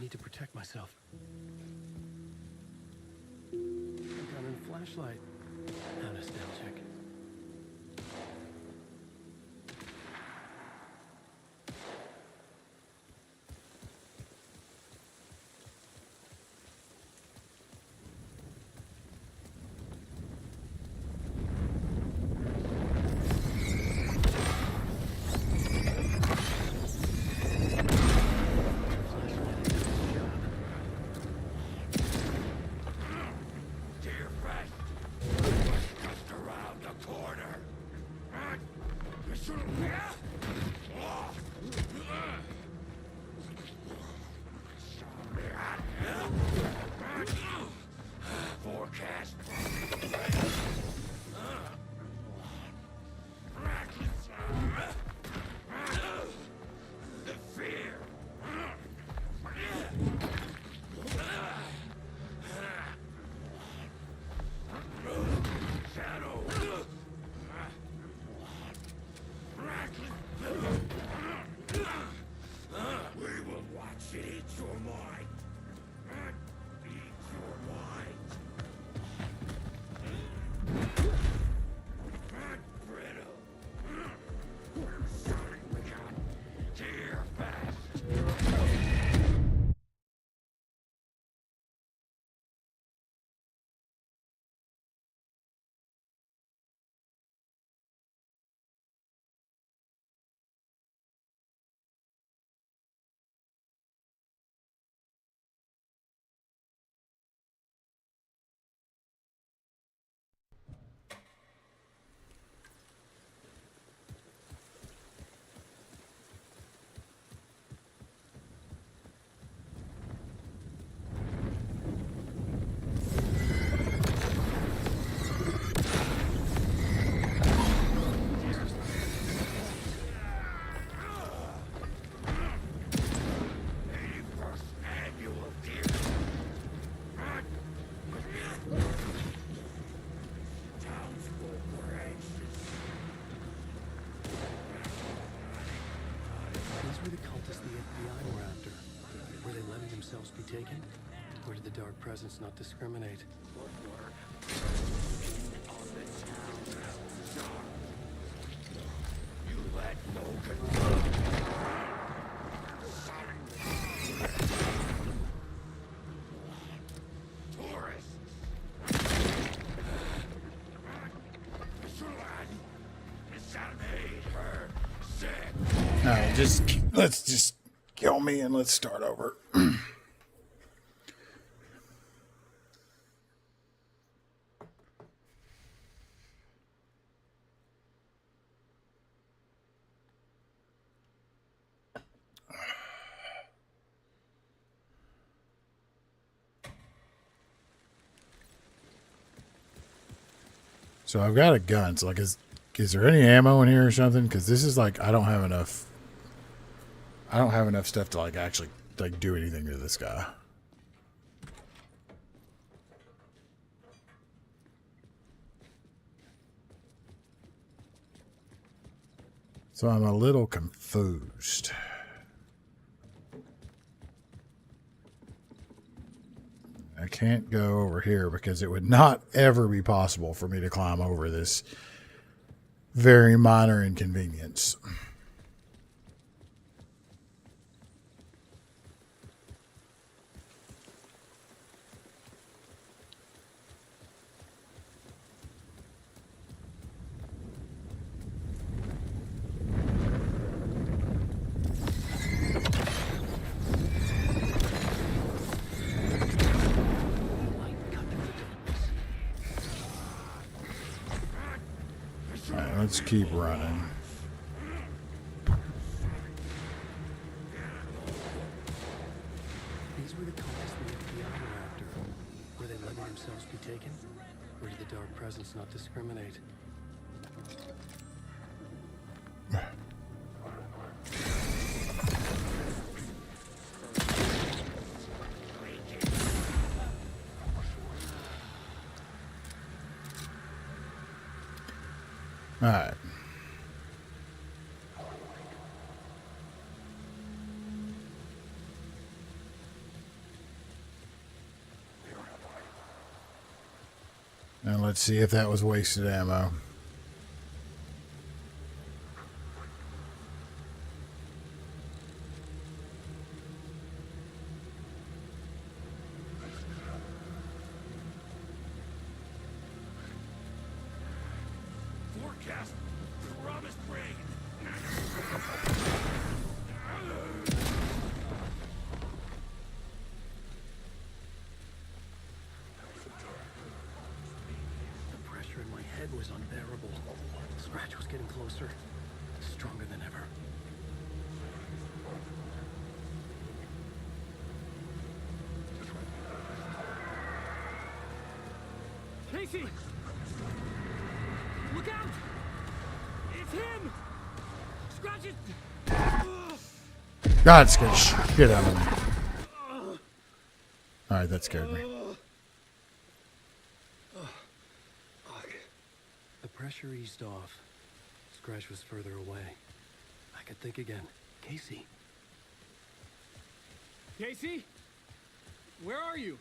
need to protect myself. Gun and flashlight. How nostalgic. Be taken? Or did the Dark Presence not discriminate? You let Logan. Alright, let's just kill me and let's start over. So I've got a gun. So like, is there any ammo in here or something? Because this is like, I don't have enough stuff to like actually like do anything to this guy. So I'm a little confused. I can't go over here because it would not ever be possible for me to climb over this very minor inconvenience. Let's keep running. These were the cultists the FBI were after. Were they letting themselves be taken? Or did the Dark Presence not discriminate? All right. And let's see if that was wasted ammo. Forecast promised rain. The pressure in my head was unbearable. Scratch was getting closer, stronger than ever. Casey! Look out! It's him! Scratch it! God, scared the shit out of me. Alright, that scared me. The pressure eased off. Scratch was further away. I could think again. Casey. Casey? Where are you?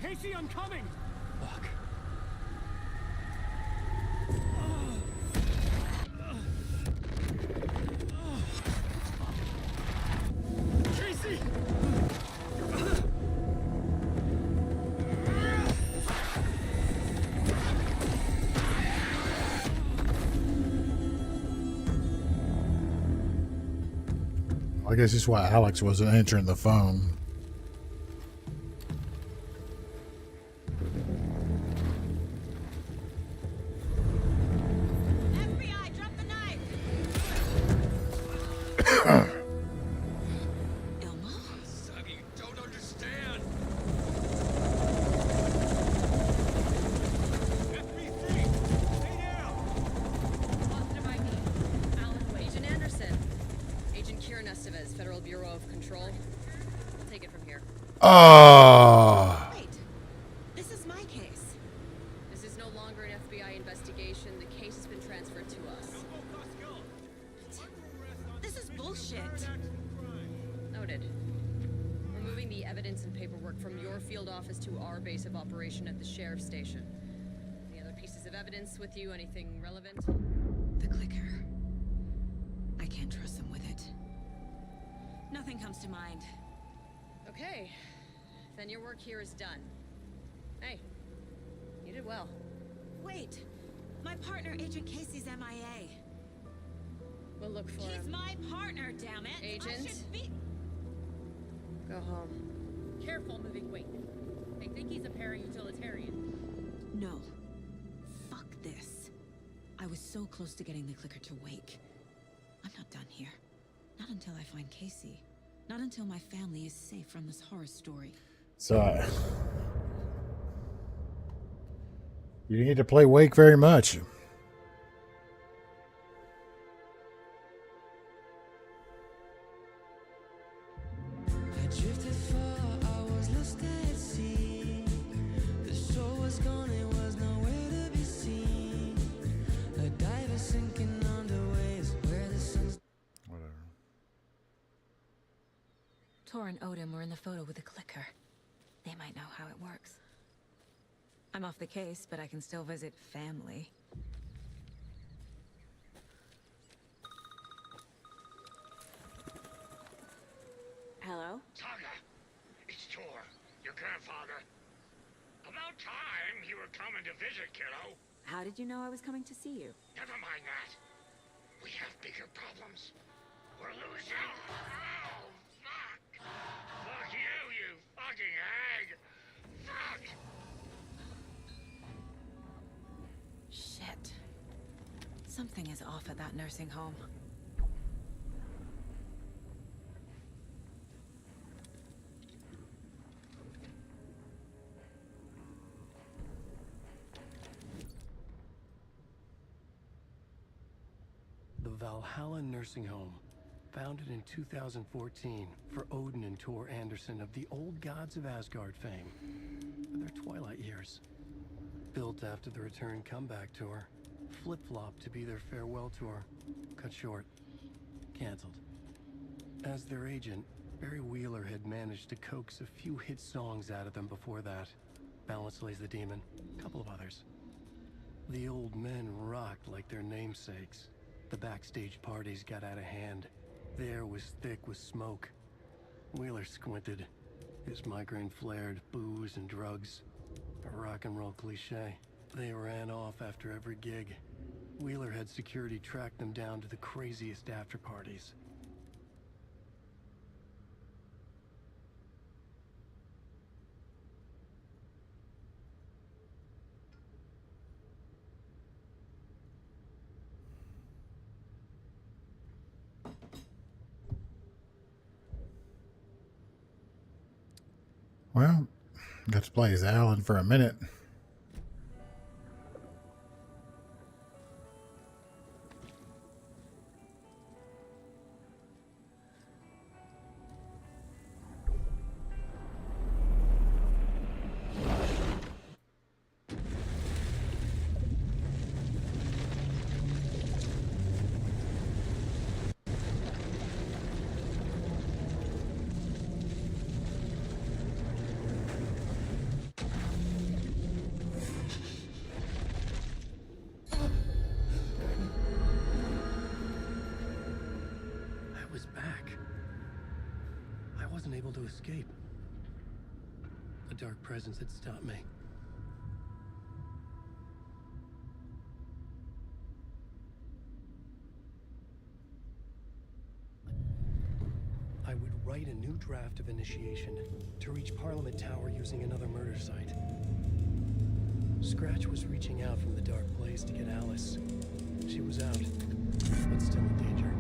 Casey, I'm coming! Fuck. Casey! I guess that's why Alex wasn't answering the phone. FBI, drop the knife! Ilma? Sonny, you don't understand! FBC! Stay down! Positive ID. Alan Wade. Agent Anderson. Agent Kieran Estevez, Federal Bureau of Control. I'll take it from here. Oh, Wait. This is my case. This is no longer an FBI investigation. The case has been transferred to us. This is bullshit. Noted. We're moving the evidence and paperwork from your field office to our base of operation at the sheriff's station. Any other pieces of evidence with you? Anything relevant? The clicker. I can't trust them with it. Nothing comes to mind. Okay. Then your work here is done. Hey. You did well. Wait. My partner, Agent Casey's MIA. We'll look for He's him. my partner, damn it! I Agent? should be... Go home. Careful moving weight. They think he's a para-utilitarian. No. Fuck this. I was so close to getting the clicker to wake. I'm not done here. Not until I find Casey. Not until my family is safe from this horror story. so you need to play Wake very much. I drifted far, I was lost at sea. The shore was gone, it was nowhere to be seen. A diver sinking under waves where the sun's Tor and Odin were in the photo with the clicker. They I'm off the case, but I can still visit family. Hello? Saga, it's Tor, your grandfather. About time you were coming to visit, kiddo. How did you know I was coming to see you? Never mind that. We have bigger problems. We're losing. Oh, fuck. Fuck you, you fucking hag. Fuck. Shit. Something is off at that nursing home. The Valhalla Nursing Home, founded in 2014 for Odin and Tor Anderson of the Old Gods of Asgard fame, for their twilight years. Built after the Return comeback tour, flip-flopped to be their farewell tour, cut short, canceled. As their agent, Barry Wheeler had managed to coax a few hit songs out of them before that. Balance Lays the Demon, a couple of others. The old men rocked like their namesakes. The backstage parties got out of hand. The air was thick with smoke. Wheeler squinted. His migraine flared, booze and drugs. A rock and roll cliche. They ran off after every gig. Wheeler had security track them down to the craziest after parties. Well, got to play as Alan for a minute. I was back. I wasn't able to escape. A dark presence had stopped me. I would write a new draft of initiation to reach Parliament Tower using another murder site. Scratch was reaching out from the dark place to get Alice. She was out, but still in danger.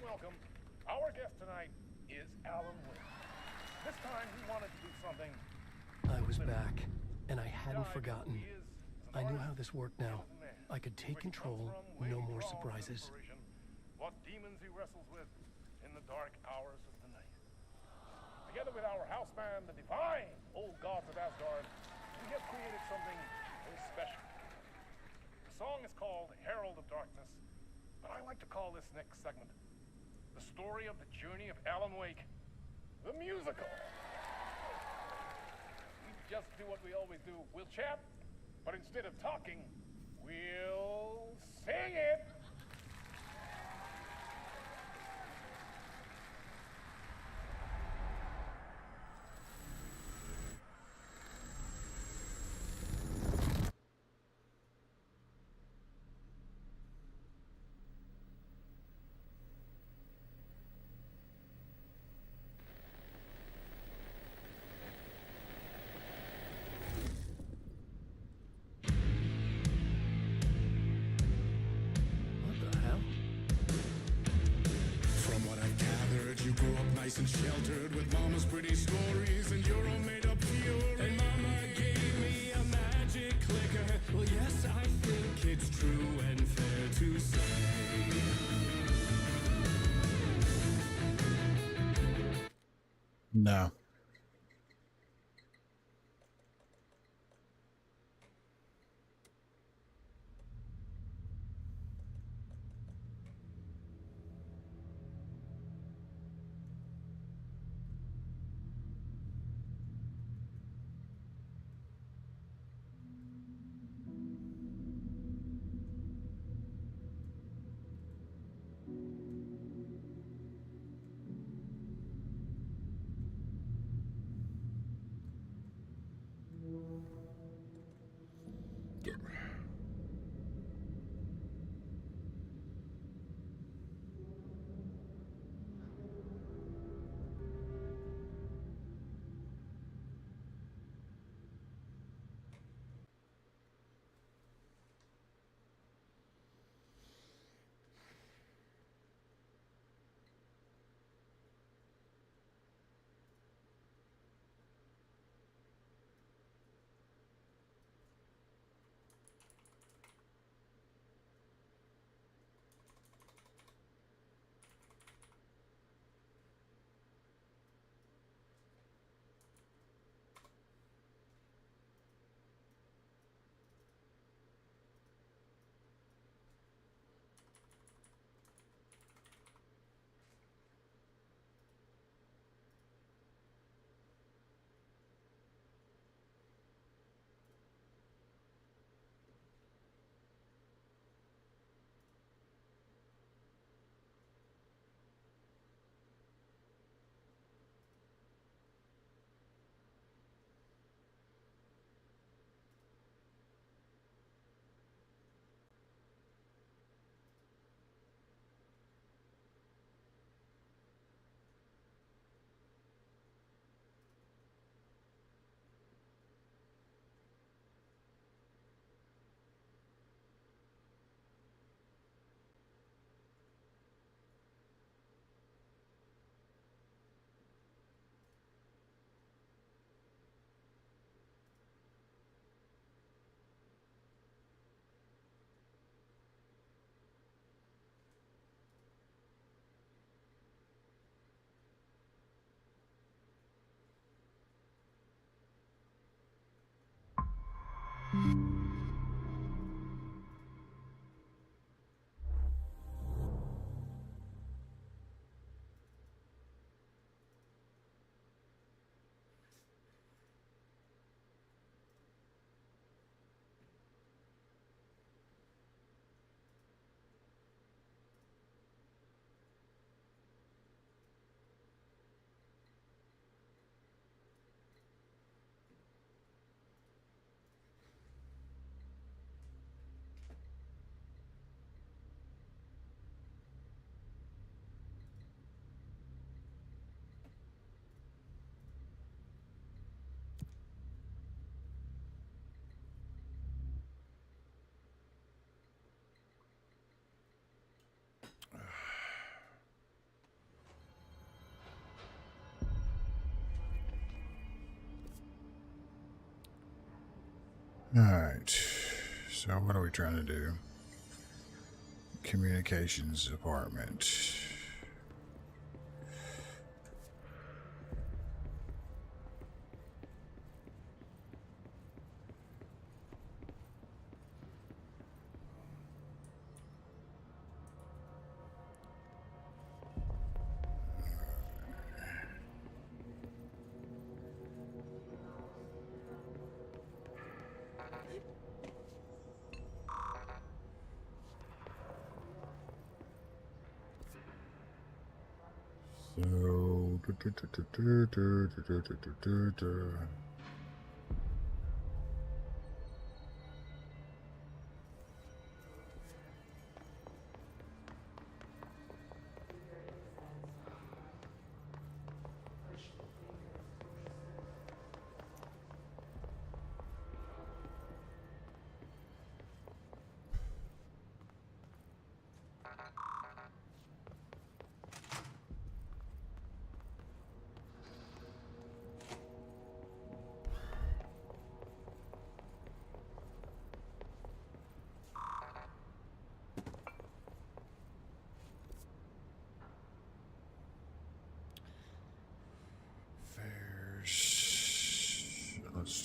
Welcome. Our guest tonight is Alan Wake. This time he wanted to do something. I was back, and I hadn't forgotten. I knew how this worked now. I could take control, no more surprises. What demons he wrestles with in the dark hours of the night. Together with our house band, the divine Old Gods of Asgard, we have created something very special. The song is called Herald of Darkness, but I like to call this next segment the story of the journey of Alan Wake, the musical. We just do what we always do. We'll chat, but instead of talking, we'll sing it. What the hell? From what I've gathered, you grew up nice and sheltered with mama's pretty stories and your own made-up fury. And mama gave me a magic clicker. Well, yes, I think it's true and fair to say. No. All right. So what are we trying to do? Communications department. So,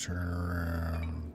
turn around.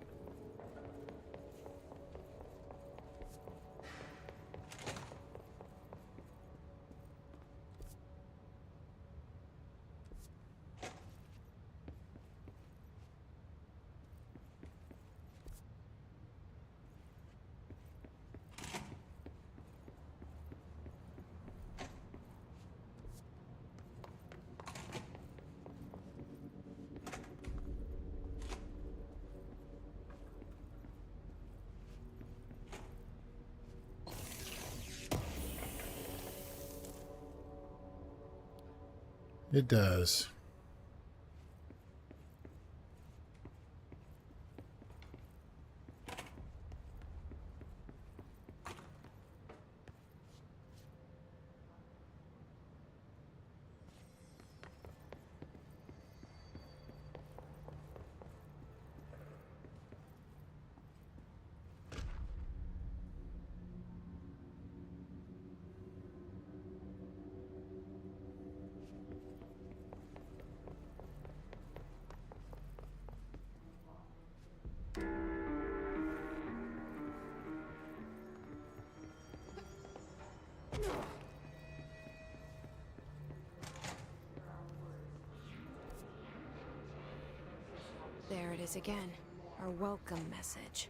It does. There it is again. Our welcome message.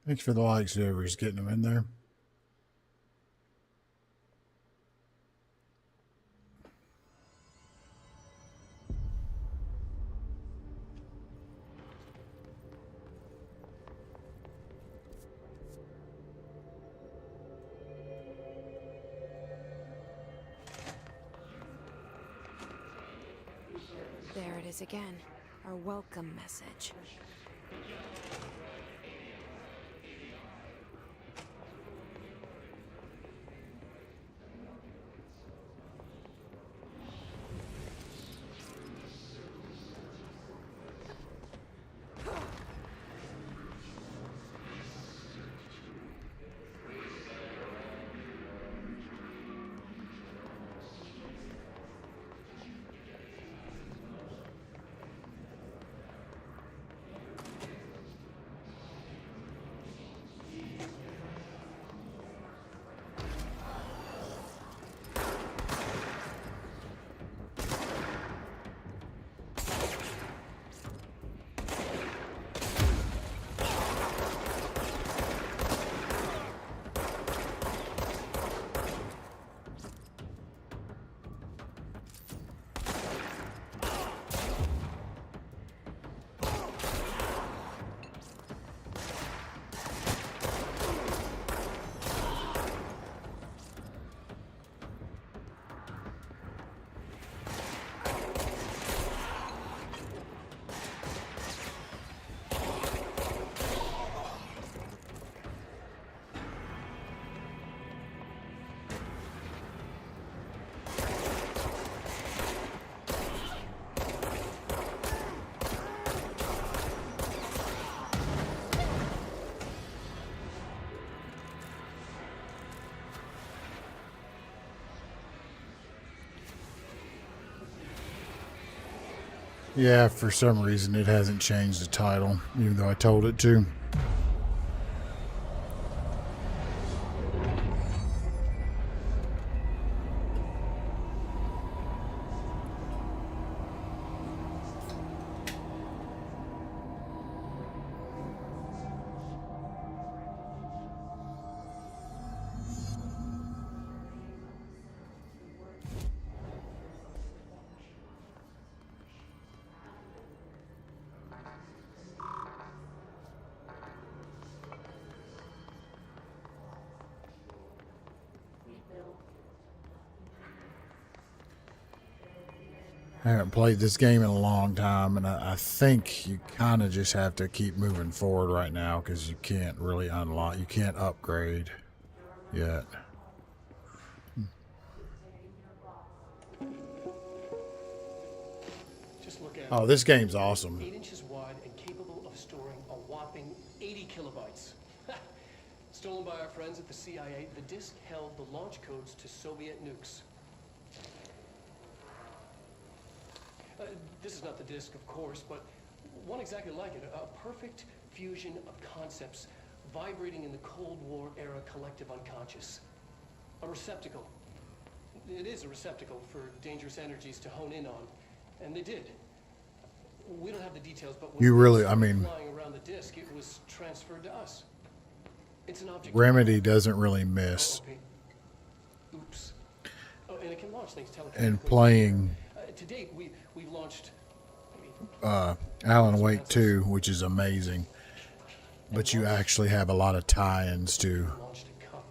Thanks for the likes, whoever's getting them in there. There it is again. Our welcome message. Yeah, for some reason it hasn't changed the title, even though I told it to. I haven't played this game in a long time, and I think you kind of just have to keep moving forward right now because you can't really unlock, you can't upgrade yet. Just look at Oh, this game's awesome. 8 inches wide and capable of storing a whopping 80 kilobytes. Stolen by our friends at the CIA, the disk held the launch codes to Soviet nukes. This is not the disk, of course, but one exactly like it. A perfect fusion of concepts vibrating in the Cold War era collective unconscious. A receptacle. It is a receptacle for dangerous energies to hone in on. And they did. We don't have the details, but when You really, it I mean, flying around the disk, it was transferred to us. It's an object. Remedy doesn't really miss Oops. Oh, and it can launch things telekinetically. in playing To date, we've launched. Alan Wake 2, which is amazing, but you actually have a lot of tie-ins to Launched a cup.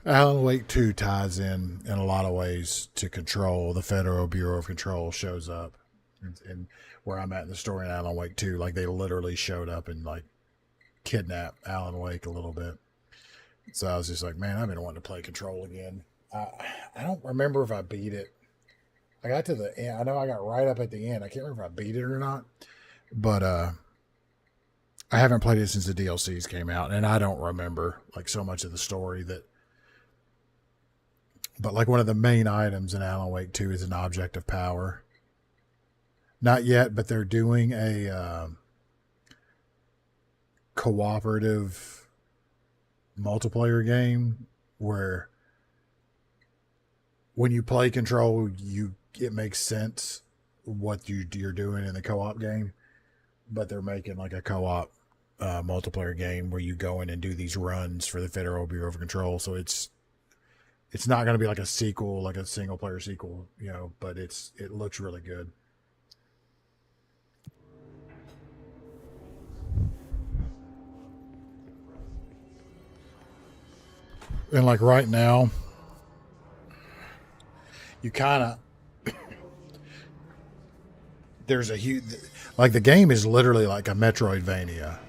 Alan Wake 2 ties in a lot of ways to Control. The Federal Bureau of Control shows up, and where I'm at in the story in Alan Wake 2, like they literally showed up and like kidnapped Alan Wake a little bit. So I was just like, man, I've been wanting to play Control again. I don't remember if I beat it. I got to the end. I know I got right up at the end. I can't remember if I beat it or not, but I haven't played it since the DLCs came out, and I don't remember like so much of the story that. But like one of the main items in Alan Wake 2 is an object of power. Not yet, but they're doing a cooperative multiplayer game where when you play Control, it makes sense what you're doing in the co-op game, but they're making like a co-op multiplayer game where you go in and do these runs for the Federal Bureau of Control. So it's not going to be like a sequel, like a single player sequel, you know, but it looks really good. And like right now, you kind of, there's a huge, like the game is literally like a Metroidvania.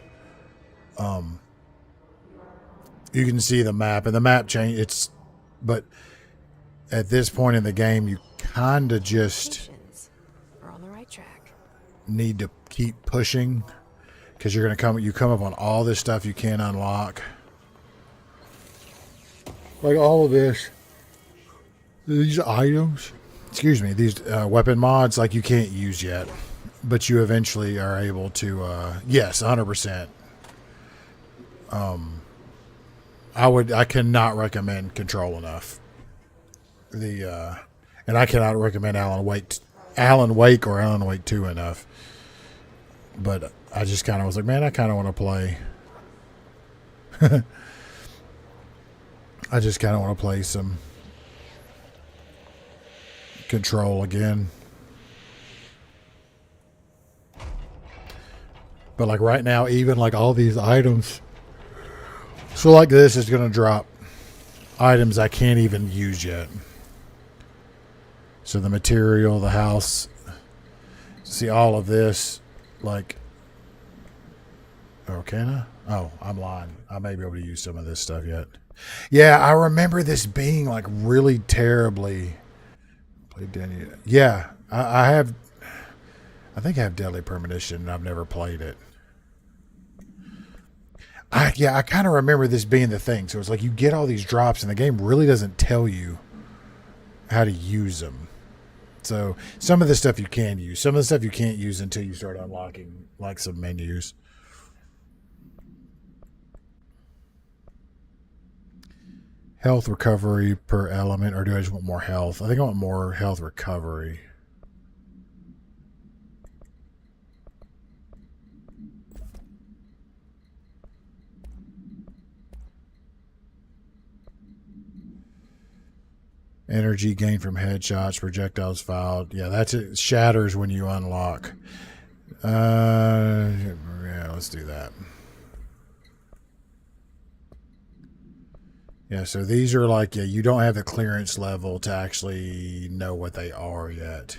You can see the map, and the map change. But at this point in the game, you kind of just We're on the right track. need to keep pushing, because you come up on all this stuff you can't unlock. Like all of this, these items, these weapon mods, like you can't use yet, but you eventually are able to, yes, 100%. I cannot recommend Control enough. And I cannot recommend Alan Wake or Alan Wake 2 enough. But I just kind of was like, man, I kind of want to play. I just kind of want to play some Control again. But like right now, even like all these items. So like this is going to drop items I can't even use yet. So the material, the house, see all of this, like, oh, can I? Oh, I'm lying. I may be able to use some of this stuff yet. Yeah, I remember this being like really terribly. Yeah, I think I have Deadly Premonition, and I've never played it. I kind of remember this being the thing. So it's like you get all these drops, and the game really doesn't tell you how to use them. So some of the stuff you can use, some of the stuff you can't use until you start unlocking like some menus. Health recovery per element, or do I just want more health? I think I want more health recovery. Energy gained from headshots, projectiles fired. Yeah, that's it. Shatters when you unlock. Yeah, let's do that. Yeah, so these are like, yeah, you don't have the clearance level to actually know what they are yet.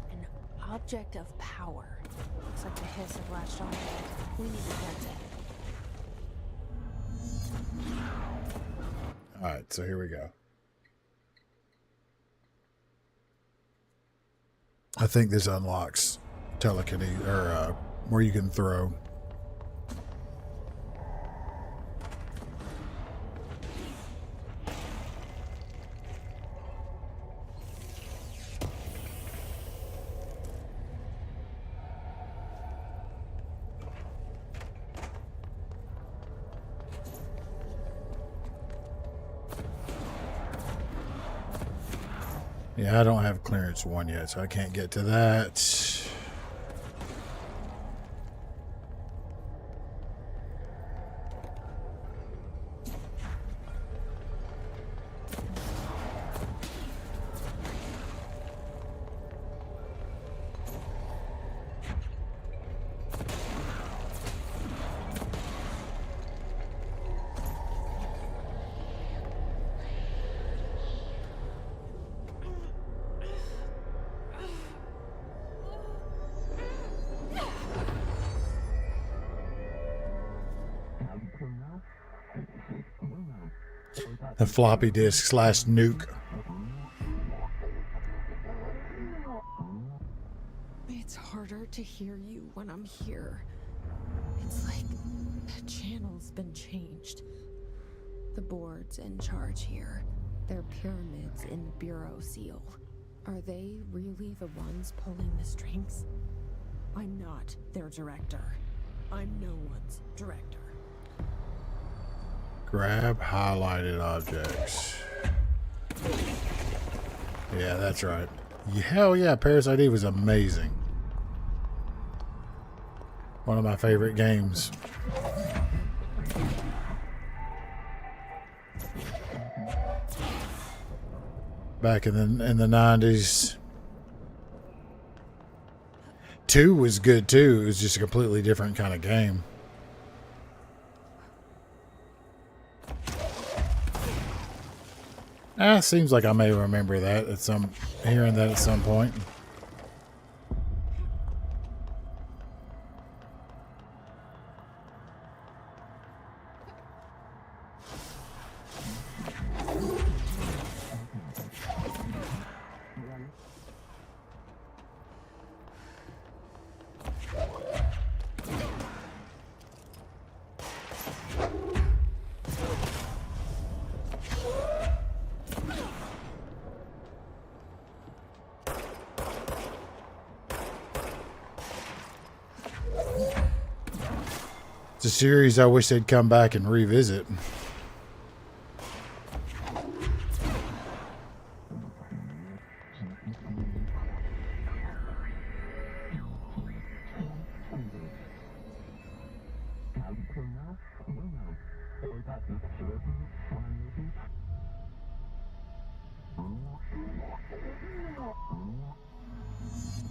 An object of power. Looks like the hiss have latched on to it. We need to get it. Alright, so here we go. I think this unlocks telekinesis, or where you can throw. Yeah, I don't have clearance 1 yet, so I can't get to that. The floppy disk / nuke. It's harder to hear you when I'm here. It's like the channel's been changed. The board's in charge here. They're pyramids in the Bureau seal. Are they really the ones pulling the strings? I'm not their director. I'm no one's director. Grab highlighted objects. Yeah, that's right. Hell yeah, Parasite Eve was amazing. One of my favorite games. Back in the 90s. 2 was good too. It was just a completely different kind of game. Seems like I may remember that at hearing that at some point. It's a series I wish they'd come back and revisit.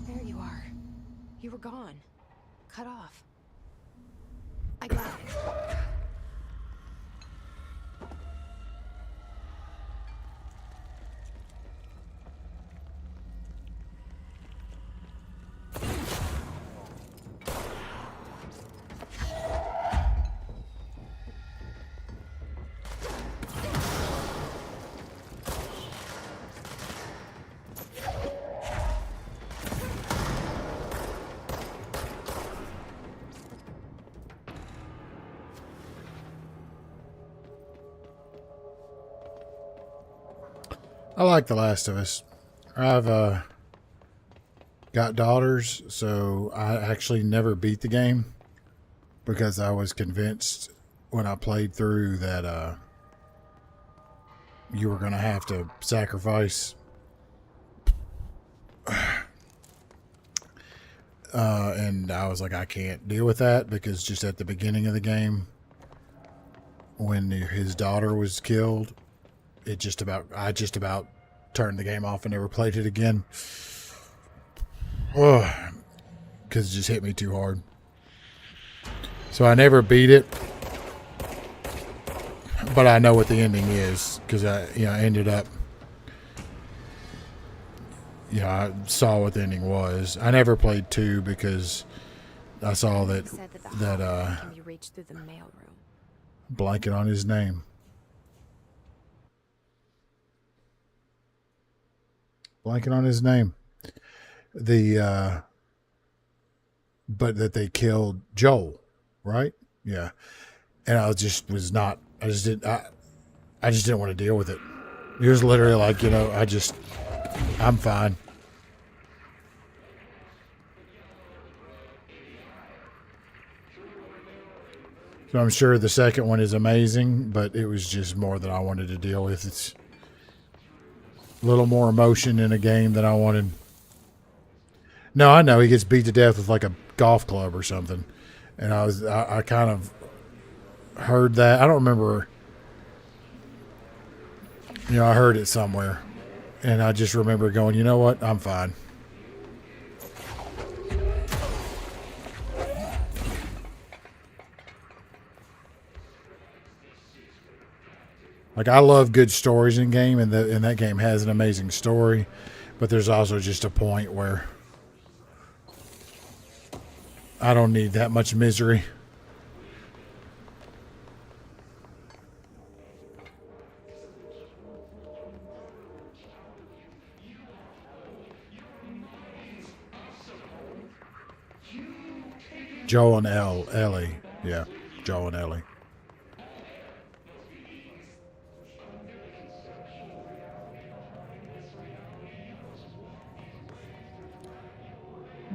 There you are. You were gone. Cut off. I got it. I like The Last of Us. I've got daughters, so I actually never beat the game because I was convinced when I played through that you were going to have to sacrifice and I was like, I can't deal with that because just at the beginning of the game when his daughter was killed, I just about turned the game off and never played it again. Oh, because it just hit me too hard. So I never beat it, but I know what the ending is because I ended up, I saw what the ending was. I never played 2 because I saw that can be reached through the mailroom. Blanket on his name. Blanket on his name. But that they killed Joel, right? Yeah. And I just didn't want to deal with it. It was literally like, I'm fine. So I'm sure the second one is amazing, but it was just more than I wanted to deal with. It's a little more emotion in a game than I wanted. No, I know he gets beat to death with like a golf club or something. And I kind of heard that. I don't remember. I heard it somewhere. And I just remember going, you know what? I'm fine. Like, I love good stories in game, and that game has an amazing story. But there's also just a point where I don't need that much misery. Joel and Ellie. Yeah, Joel and Ellie.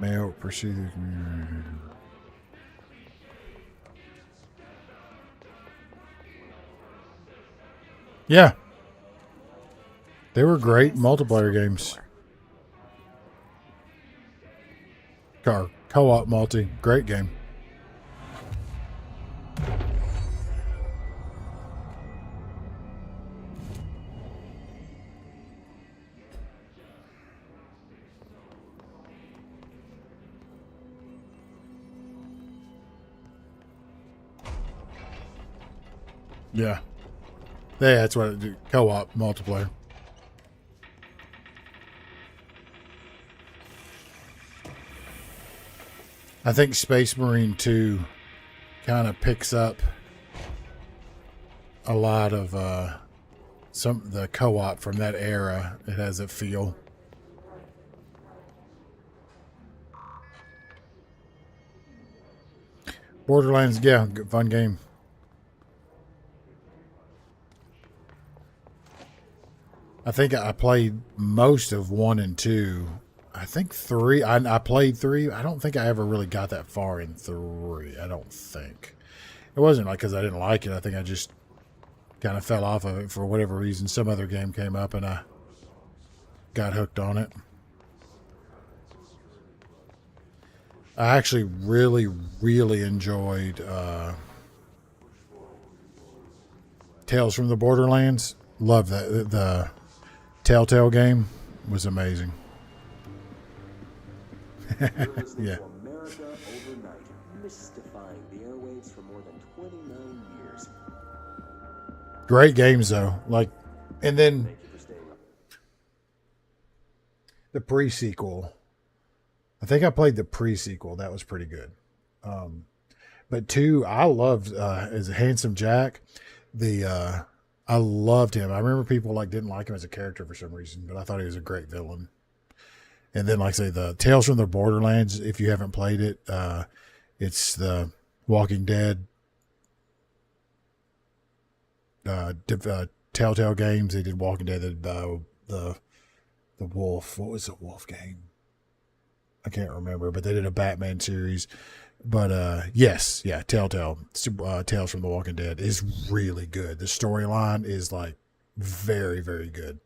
Male pursued. Yeah. They were great multiplayer games. Co-op multi. Great game. Yeah. Yeah, that's what it do. Co-op multiplayer. I think Space Marine 2 kind of picks up a lot of the co-op from that era. It has a feel. Borderlands, yeah, good, fun game. I think I played most of 1 and 2. I think 3. I played 3. I don't think I ever really got that far in 3. I don't think. It wasn't like because I didn't like it. I think I just kind of fell off of it for whatever reason. Some other game came up and I got hooked on it. I actually really, really enjoyed Tales from the Borderlands. Love that. The Telltale game was amazing. Yeah. America overnight, mystifying the airwaves for more than 29 years. Great games though. Like, and then the pre-sequel. I think I played the pre-sequel. That was pretty good. But 2, I loved as Handsome Jack. I loved him. I remember people like didn't like him as a character for some reason, but I thought he was a great villain. And then, like I say, the Tales from the Borderlands, if you haven't played it, it's the Walking Dead Telltale games. They did Walking Dead, the Wolf. What was the Wolf game? I can't remember, but they did a Batman series. But yes, yeah, Telltale, Tales from the Walking Dead is really good. The storyline is like very, very good.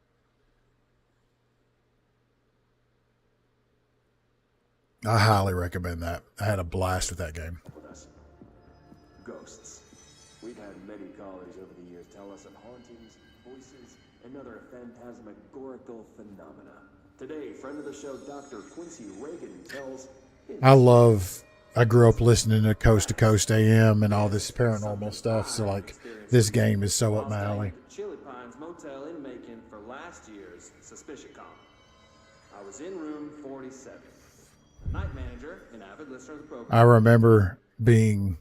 I highly recommend that. I had a blast with that game. Ghosts. We've had many callers over the years tell us of hauntings, voices, and other phantasmagorical phenomena. Today, friend of the show, Dr. Quincy Reagan tells... I grew up listening to Coast AM and all this paranormal stuff, so like this game is so up my alley. Chili Pines Motel in Macon for last year's SuspiciaCon. I was in room 47. Night manager and avid listener of the program. I remember being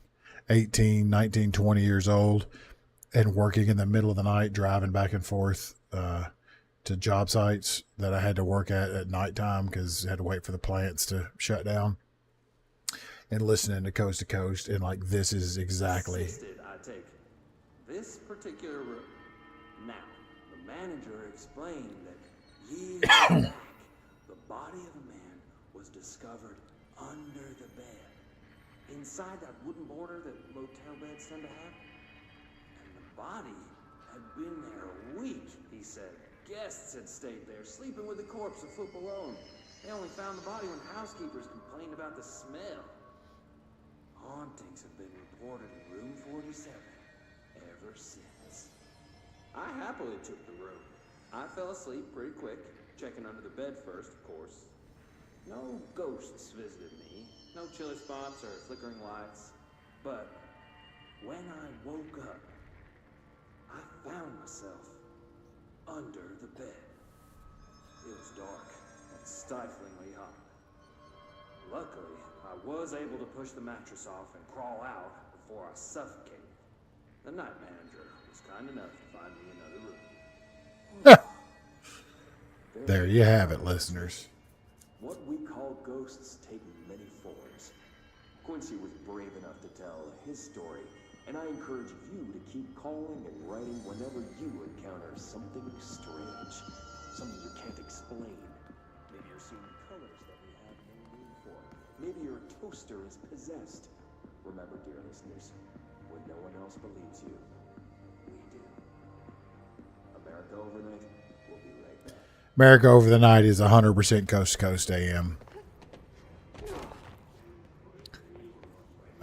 18, 19, 20 years old and working in the middle of the night, driving back and forth to job sites that I had to work at nighttime because I had to wait for the plants to shut down. And listening to Coast, and like this is exactly. I take this particular room. Now, the manager explained that years back, the body of a man was discovered under the bed, inside that wooden border that motel beds tend to have. And the body had been there a week, he said. Guests had stayed there, sleeping with the corpse a foot below. They only found the body when housekeepers complained about the smell. Hauntings have been reported in room 47 ever since. I happily took the room. I fell asleep pretty quick, checking under the bed first, of course. No ghosts visited me, no chilly spots or flickering lights. But when I woke up, I found myself under the bed. It was dark and stiflingly hot. Luckily, I was able to push the mattress off and crawl out before I suffocated. The night manager was kind enough to find me another room. There you have it, listeners. What we call ghosts take many forms. Quincy was brave enough to tell his story, and I encourage you to keep calling and writing whenever you encounter something strange, something you can't explain. Maybe you're seeing colors that we have no name for. Maybe your toaster is possessed. Remember, dear listeners, when no one else believes you, we do. America Overnight will be right back. America Over the Night is 100% Coast to Coast AM.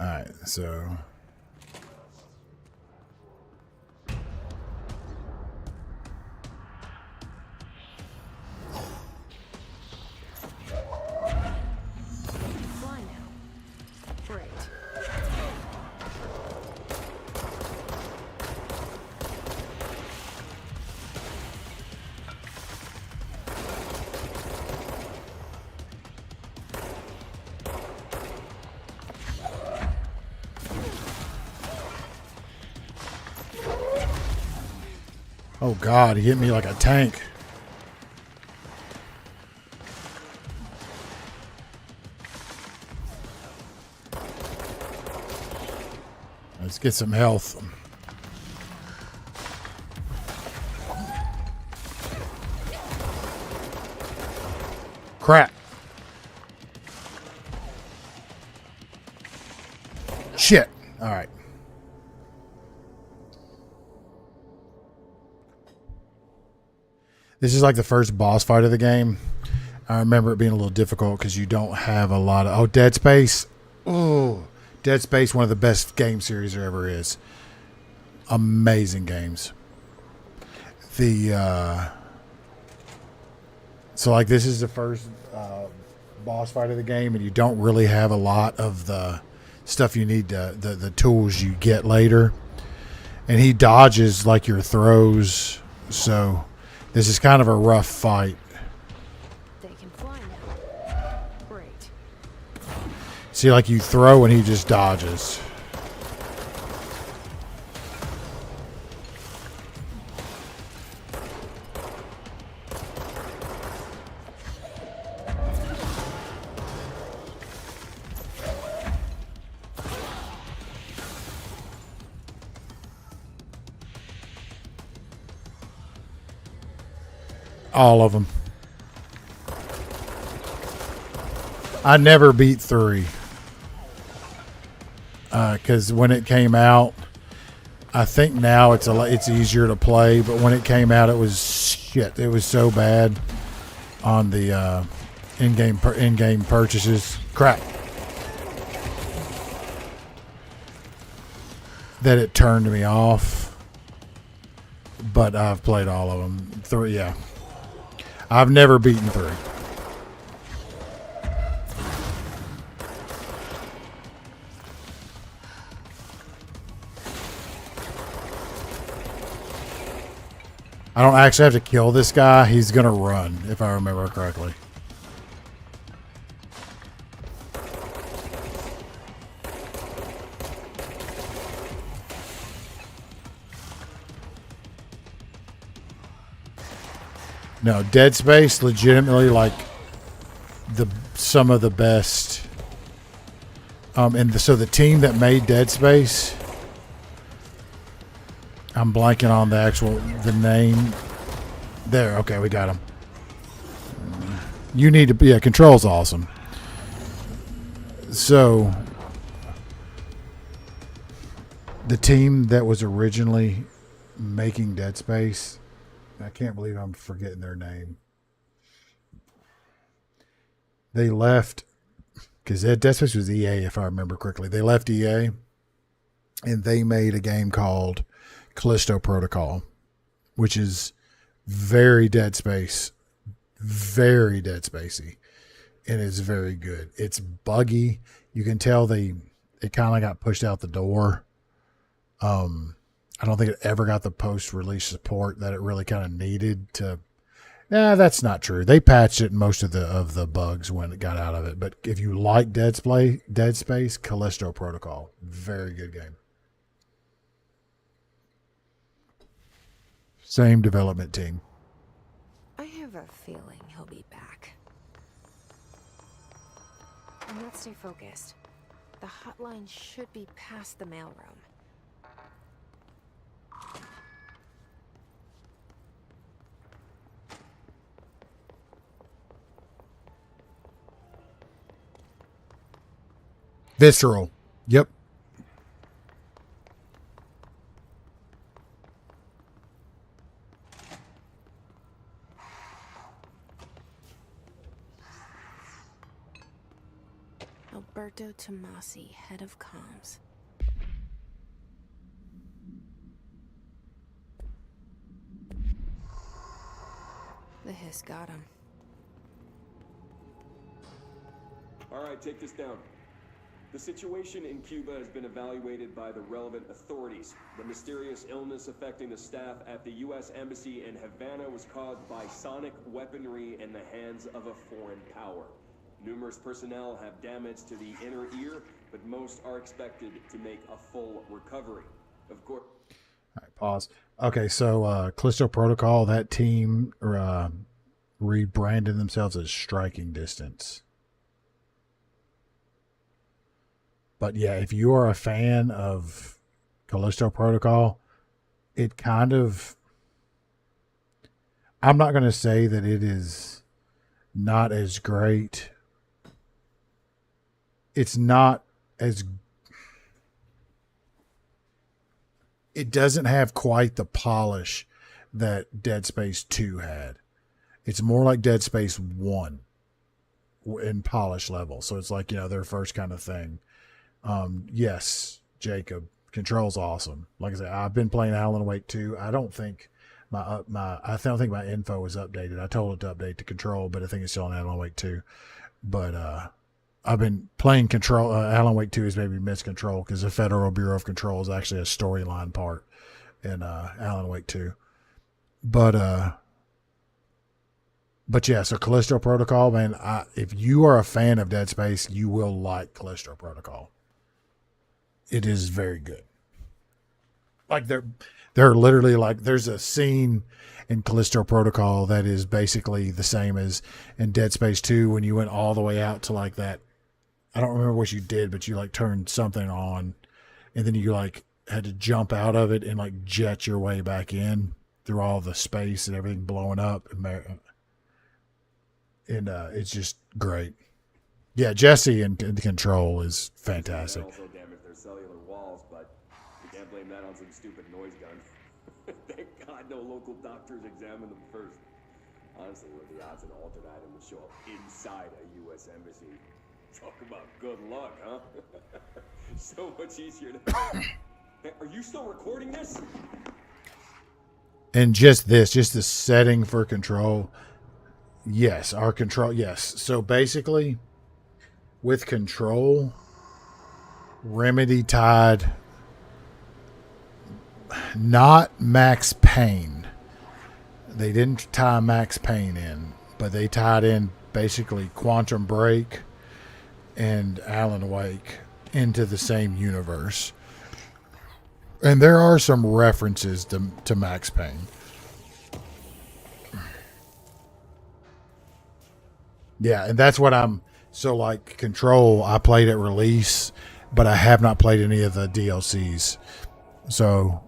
Alright, so... Fly now. Great. Oh God, he hit me like a tank. Let's get some health. Crap. Shit. All right. This is like the first boss fight of the game. I remember it being a little difficult because you don't have a lot of... Oh, Dead Space. Oh, Dead Space, one of the best game series there ever is. Amazing games. So like this is the first boss fight of the game, and you don't really have a lot of the stuff you need to, the tools you get later. And he dodges like your throws, so this is kind of a rough fight. They can fly now. Great. See, like you throw and he just dodges. All of them. I never beat 3. Because when it came out, I think now it's easier to play, but when it came out, it was shit. It was so bad on the in-game purchases. Crap. That it turned me off. But I've played all of them. 3, yeah. I've never beaten 3. I don't actually have to kill this guy. He's going to run, if I remember correctly. No, Dead Space, legitimately like some of the best. So the team that made Dead Space, I'm blanking on the name. There, okay, we got him. You need to be, Control's awesome. So the team that was originally making Dead Space, I can't believe I'm forgetting their name. They left because Dead Space was EA, if I remember correctly. They left EA and they made a game called Callisto Protocol, which is very Dead Space, very Dead Spacey, and it's very good. It's buggy. You can tell it kind of got pushed out the door. I don't think it ever got the post-release support that it really kind of needed to. Nah, that's not true. They patched it in most of the bugs when it got out of it. But if you like Dead Space, Callisto Protocol, very good game. Same development team. I have a feeling he'll be back. And let's stay focused. The hotline should be past the mailroom. Visceral. Yep. Alberto Tomasi, head of comms. The hiss got him. All right, take this down. The situation in Cuba has been evaluated by the relevant authorities. The mysterious illness affecting the staff at the U.S. Embassy in Havana was caused by sonic weaponry in the hands of a foreign power. Numerous personnel have damage to the inner ear, but most are expected to make a full recovery. Of course. All right, pause. Okay, so Callisto Protocol, that team rebranded themselves as Striking Distance. But yeah, if you are a fan of Callisto Protocol, it kind of... I'm not going to say that it is not as great. It's not as... It doesn't have quite the polish that Dead Space 2 had. It's more like Dead Space 1 in polish level. So it's like, you know, their first kind of thing. Yes, Jacob, Control's awesome. Like I said, I've been playing Alan Wake 2. I don't think my info is updated. I told it to update to Control, but I think it's still on Alan Wake 2. But I've been playing Control. Alan Wake 2 is maybe missed Control because the Federal Bureau of Control is actually a storyline part in Alan Wake 2. But yeah, so Callisto Protocol, man, if you are a fan of Dead Space, you will like Callisto Protocol. It is very good. Like they're literally like, there's a scene in Callisto Protocol that is basically the same as in Dead Space 2 when you went all the way out to like that. I don't remember what you did, but you like turned something on and then you like had to jump out of it and like jet your way back in through all the space and everything blowing up. And it's just great. Yeah, Jesse in Control is fantastic. Also damaged their cellular walls, but you can't blame that on some stupid noise gun. Thank God no local doctors examined them first. Honestly, what are the odds an altered item would show up inside a U.S. embassy? Talk about good luck, huh? So much easier to... Hey, are you still recording this? And just the setting for Control. Yes, our Control. Yes. So basically, with Control, Remedy tied not Max Payne. They didn't tie Max Payne in, but they tied in basically Quantum Break and Alan Wake into the same universe. And there are some references to Max Payne. Yeah, and that's what I'm... So, like, Control, I played at release, but I have not played any of the DLCs. So,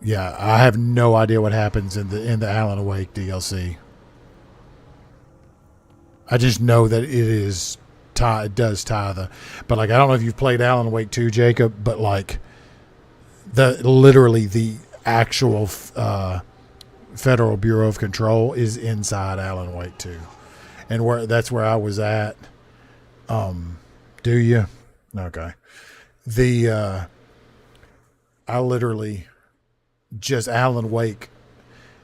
yeah, I have no idea what happens in the Alan Wake DLC. I just know that it does tie the... But, like, I don't know if you've played Alan Wake 2, Jacob, but, like, literally the actual Federal Bureau of Control is inside Alan Wake 2. And that's where I was at. Do you? Okay. I literally just Alan Wake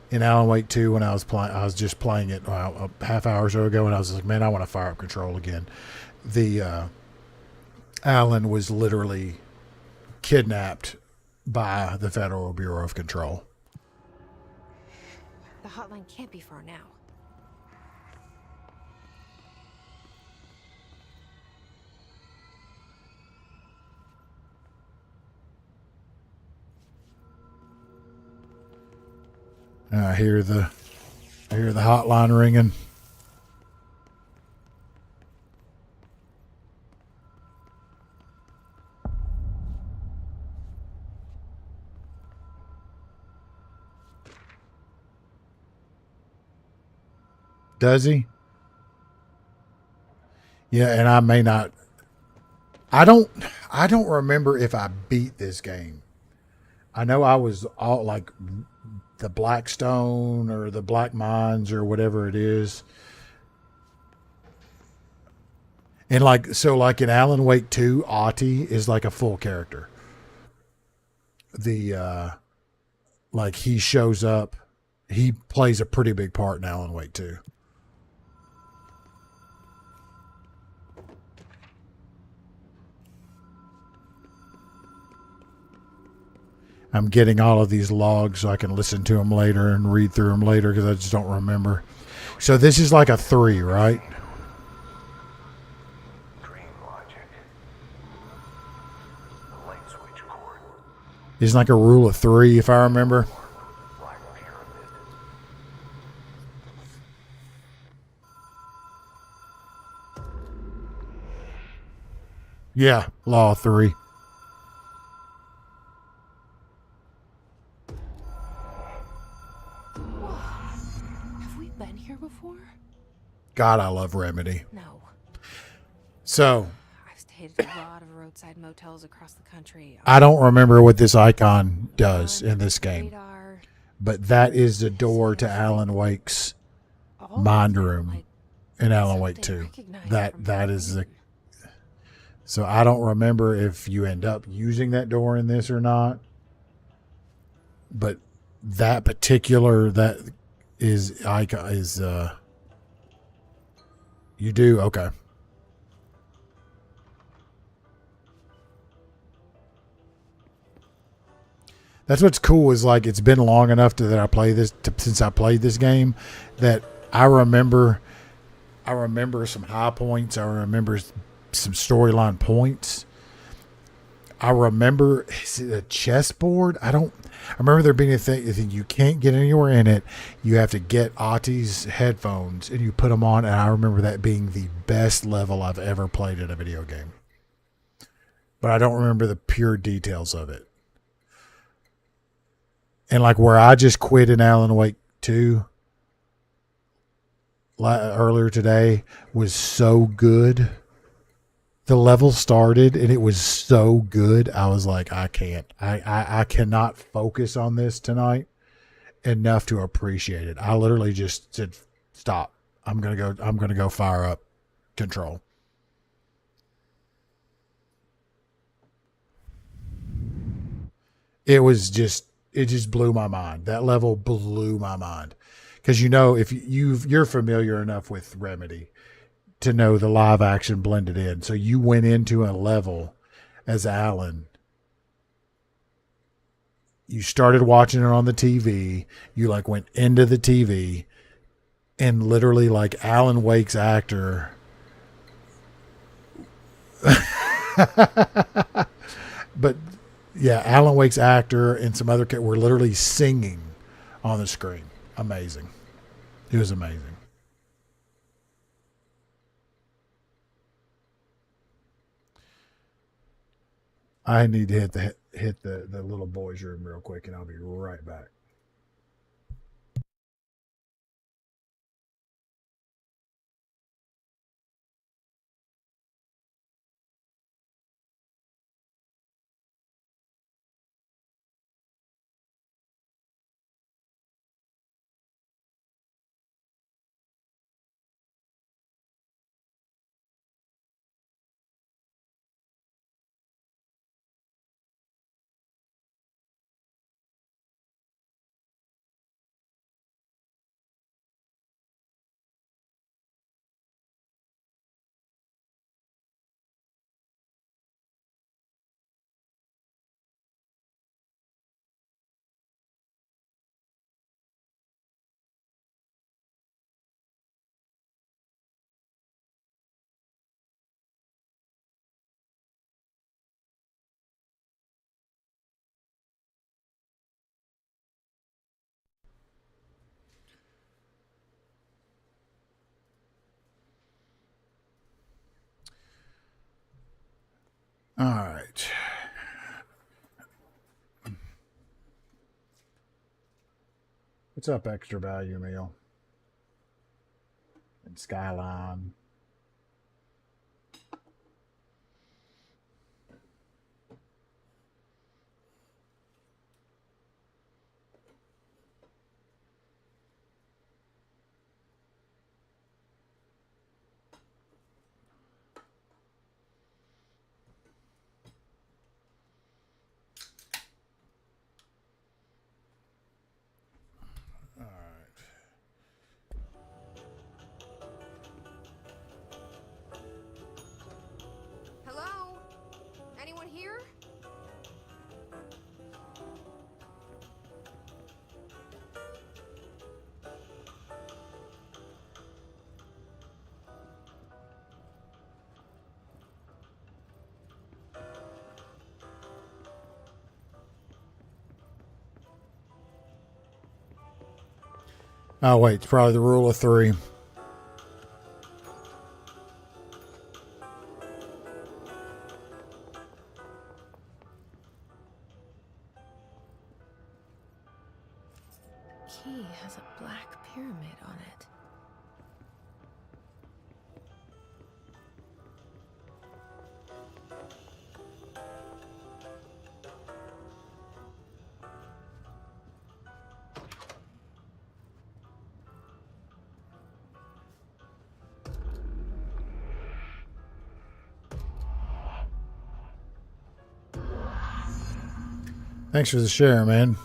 in Alan Wake 2 when I was just playing it a half hour or so ago, and I was like, man, I want to fire up Control again. Alan was literally kidnapped by the Federal Bureau of Control. The hotline can't be far now. I hear the hotline ringing. Does he? Yeah, and I may not I don't remember if I beat this game. I know I was all like the Blackstone or the Black Mines or whatever it is. And like so like in Alan Wake 2, Ahti is like a full character. The like he shows up, he plays a pretty big part in Alan Wake 2. I'm getting all of these logs so I can listen to them later and read through them later because I just don't remember. So this is like a 3, right? Dream logic. The light switch cord. It's like a rule of 3 if I remember. Black pyramid. Yeah, law of 3. Have we been here before? God, I love Remedy. No. So I've stayed at a lot of roadside motels across the country. I don't remember what this icon does in this game, Radar. but that is the door to Alan Wake's All mind of them, room like, in Alan Wake something 2. recognized That from that is the. something. So I don't remember if you end up using that door in this or not, but that particular that is icon is you do okay. That's what's cool is like it's been long enough that I play this since I played this game that I remember some high points. I remember some storyline points. I remember is it a chessboard? I remember there being a thing you can't get anywhere in it. You have to get Ahti's headphones and you put them on, and I remember that being the best level I've ever played in a video game. But I don't remember the pure details of it. And like where I just quit in Alan Wake 2 earlier today was so good. The level started and it was so good. I was like, I can't. I cannot focus on this tonight enough to appreciate it. I literally just said, stop. I'm gonna go fire up Control. It just blew my mind. That level blew my mind. Because if you're familiar enough with Remedy to know the live action blended in. So you went into a level as Alan. You started watching it on the TV. You like went into the TV and literally like Alan Wake's actor. But yeah, Alan Wake's actor and some other were literally singing on the screen. Amazing. It was amazing. I need to hit the little boy's room real quick, and I'll be right back. All right. What's up, Extra Value Meal? And Skyline. Oh wait, it's probably the rule of 3. Key has a black pyramid on it. Thanks for the share, man.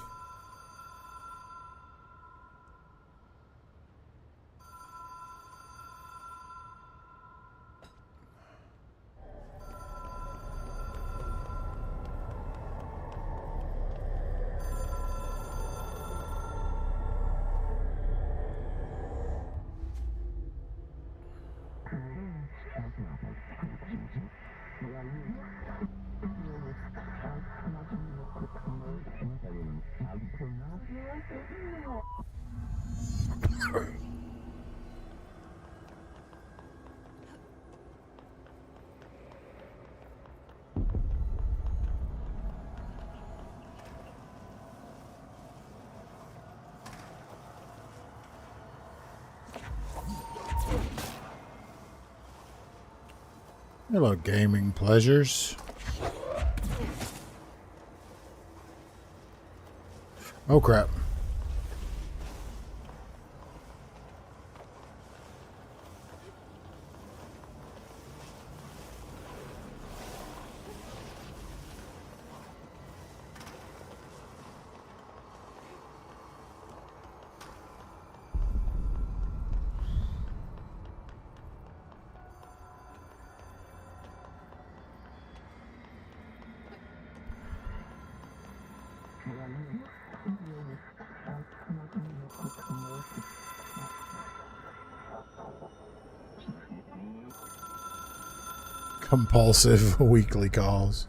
Hello, gaming pleasures. Oh, crap. Compulsive weekly calls.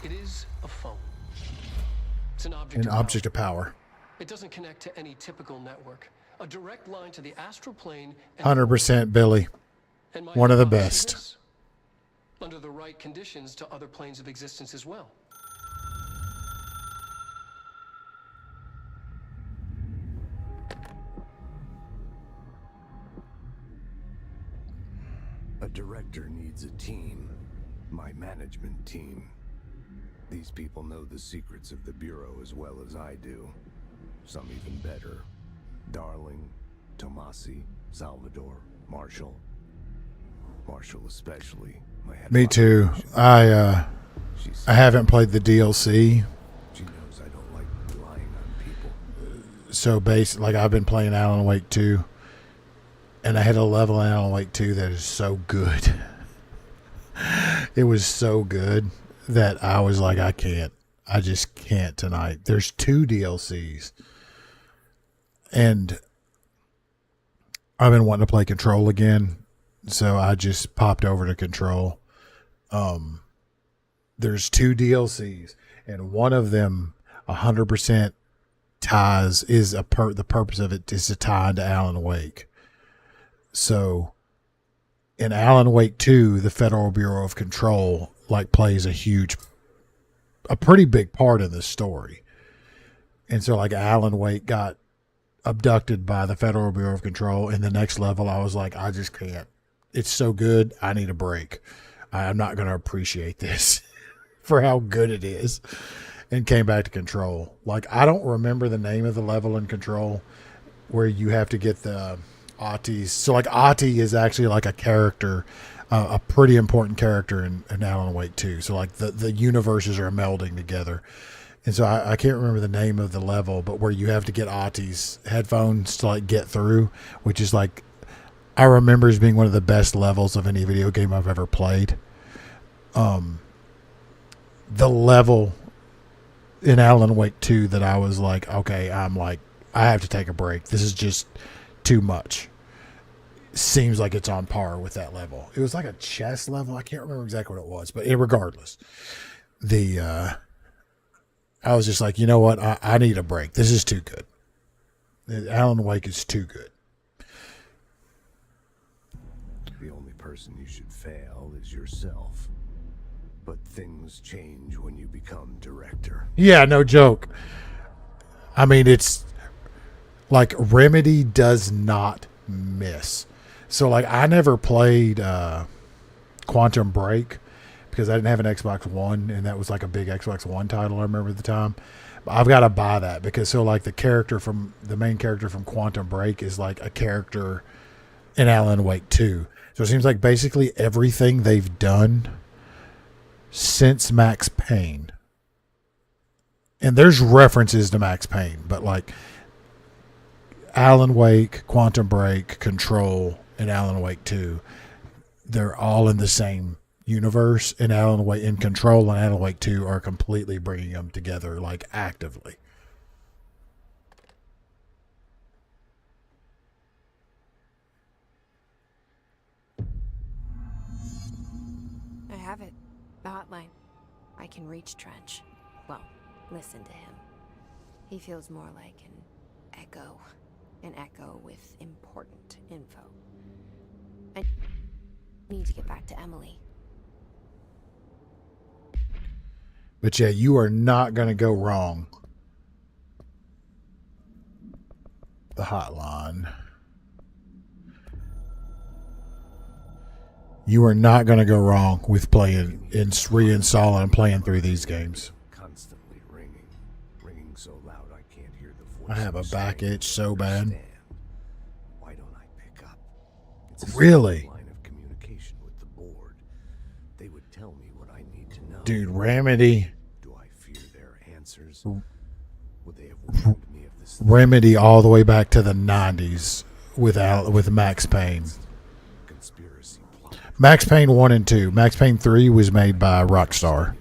It is a phone. It's an An object of power. It doesn't connect to any typical network. A direct line to the astral plane. 100% Billy. One of the best. Under the right conditions to other planes of existence as well. A director needs a team. My management team. These people know the secrets of the Bureau as well as I do. Some even better. Darling, Tomasi, Salvador, Marshall. Marshall especially. Me too. I haven't played the DLC. She knows I don't like relying on people. So like I've been playing Alan Wake 2. And I hit a level in Alan Wake 2 that is so good. It was so good that I was like, I just can't tonight. There's 2 DLCs. And I've been wanting to play Control again. So I just popped over to Control. There's 2 DLCs. And one of them, 100% ties, is the purpose of it is to tie into Alan Wake. So in Alan Wake 2, the Federal Bureau of Control plays a pretty big part in this story. And so Alan Wake got abducted by the Federal Bureau of Control. In the next level, I was like, I just can't. It's so good. I need a break. I'm not going to appreciate this for how good it is. And came back to Control. I don't remember the name of the level in Control where you have to get the Ahtis. So Ahti is actually a character, a pretty important character in Alan Wake 2. So the universes are melding together. And so I can't remember the name of the level, but where you have to get Ahti's headphones to get through, which is I remember as being one of the best levels of any video game I've ever played. The level in Alan Wake 2 that I was okay, I have to take a break. This is just too much. Seems like it's on par with that level. It was a chess level. I can't remember exactly what it was, but regardless, I was just you know what? I need a break. This is too good. Alan Wake is too good. The only person you should fail is yourself. But things change when you become director. Yeah, no joke. I mean, it's like Remedy does not miss. So like I never played Quantum Break because I didn't have an Xbox One, and that was like a big Xbox One title I remember at the time. But I've got to buy that because so like the main character from Quantum Break is like a character in Alan Wake 2. So it seems like basically everything they've done since Max Payne, and there's references to Max Payne, but like Alan Wake, Quantum Break, Control, and Alan Wake 2, they're all in the same universe. And Alan Wake in Control and Alan Wake 2 are completely bringing them together, like actively. I have it. The hotline. I can reach Trench. Well, listen to him. He feels more like an echo. An echo with important info. I need to get back to Emily. But yeah, you are not going to go wrong. The hotline. You are not going to go wrong with playing and reinstalling and playing through these games. Constantly ringing so loud I can't hear the voice. I have a back itch so bad. Why don't I pick up? It's a Really? line of communication with the board. They would tell me what I need to know. Dude, Remedy. Do I fear their answers? Would they have warned me of this? Remedy all the way back to the 90s with Max Payne. Conspiracy plot. Max Payne 1 and 2. Max Payne 3 was made by Rockstar.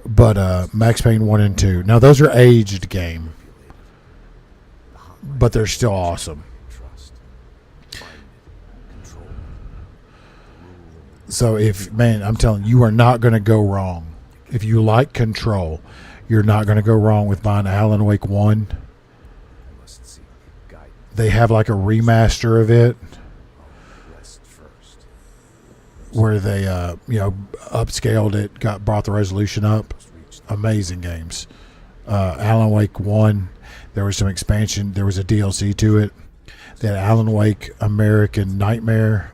But Max Payne 1 and 2. Now, those are aged game. But they're still awesome. So I'm telling you, you are not going to go wrong. If you like Control, you're not going to go wrong with buying Alan Wake 1. They have like a remaster of it where they upscaled it, brought the resolution up. Amazing games. Alan Wake 1, there was some expansion, there was a DLC to it. They had Alan Wake American Nightmare.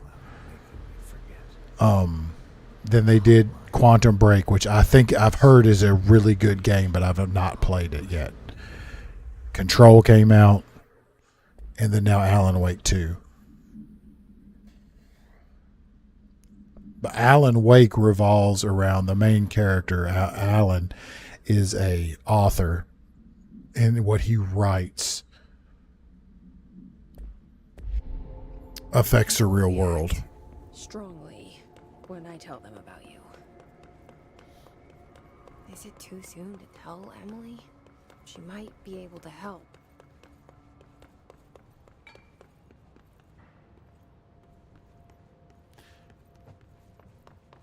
Then they did Quantum Break, which I think I've heard is a really good game, but I've not played it yet. Control came out, and then now Alan Wake 2. But Alan Wake revolves around the main character. Alan is a author, and what he writes affects the real world. Strongly when I tell them about you. Is it too soon to tell Emily? She might be able to help.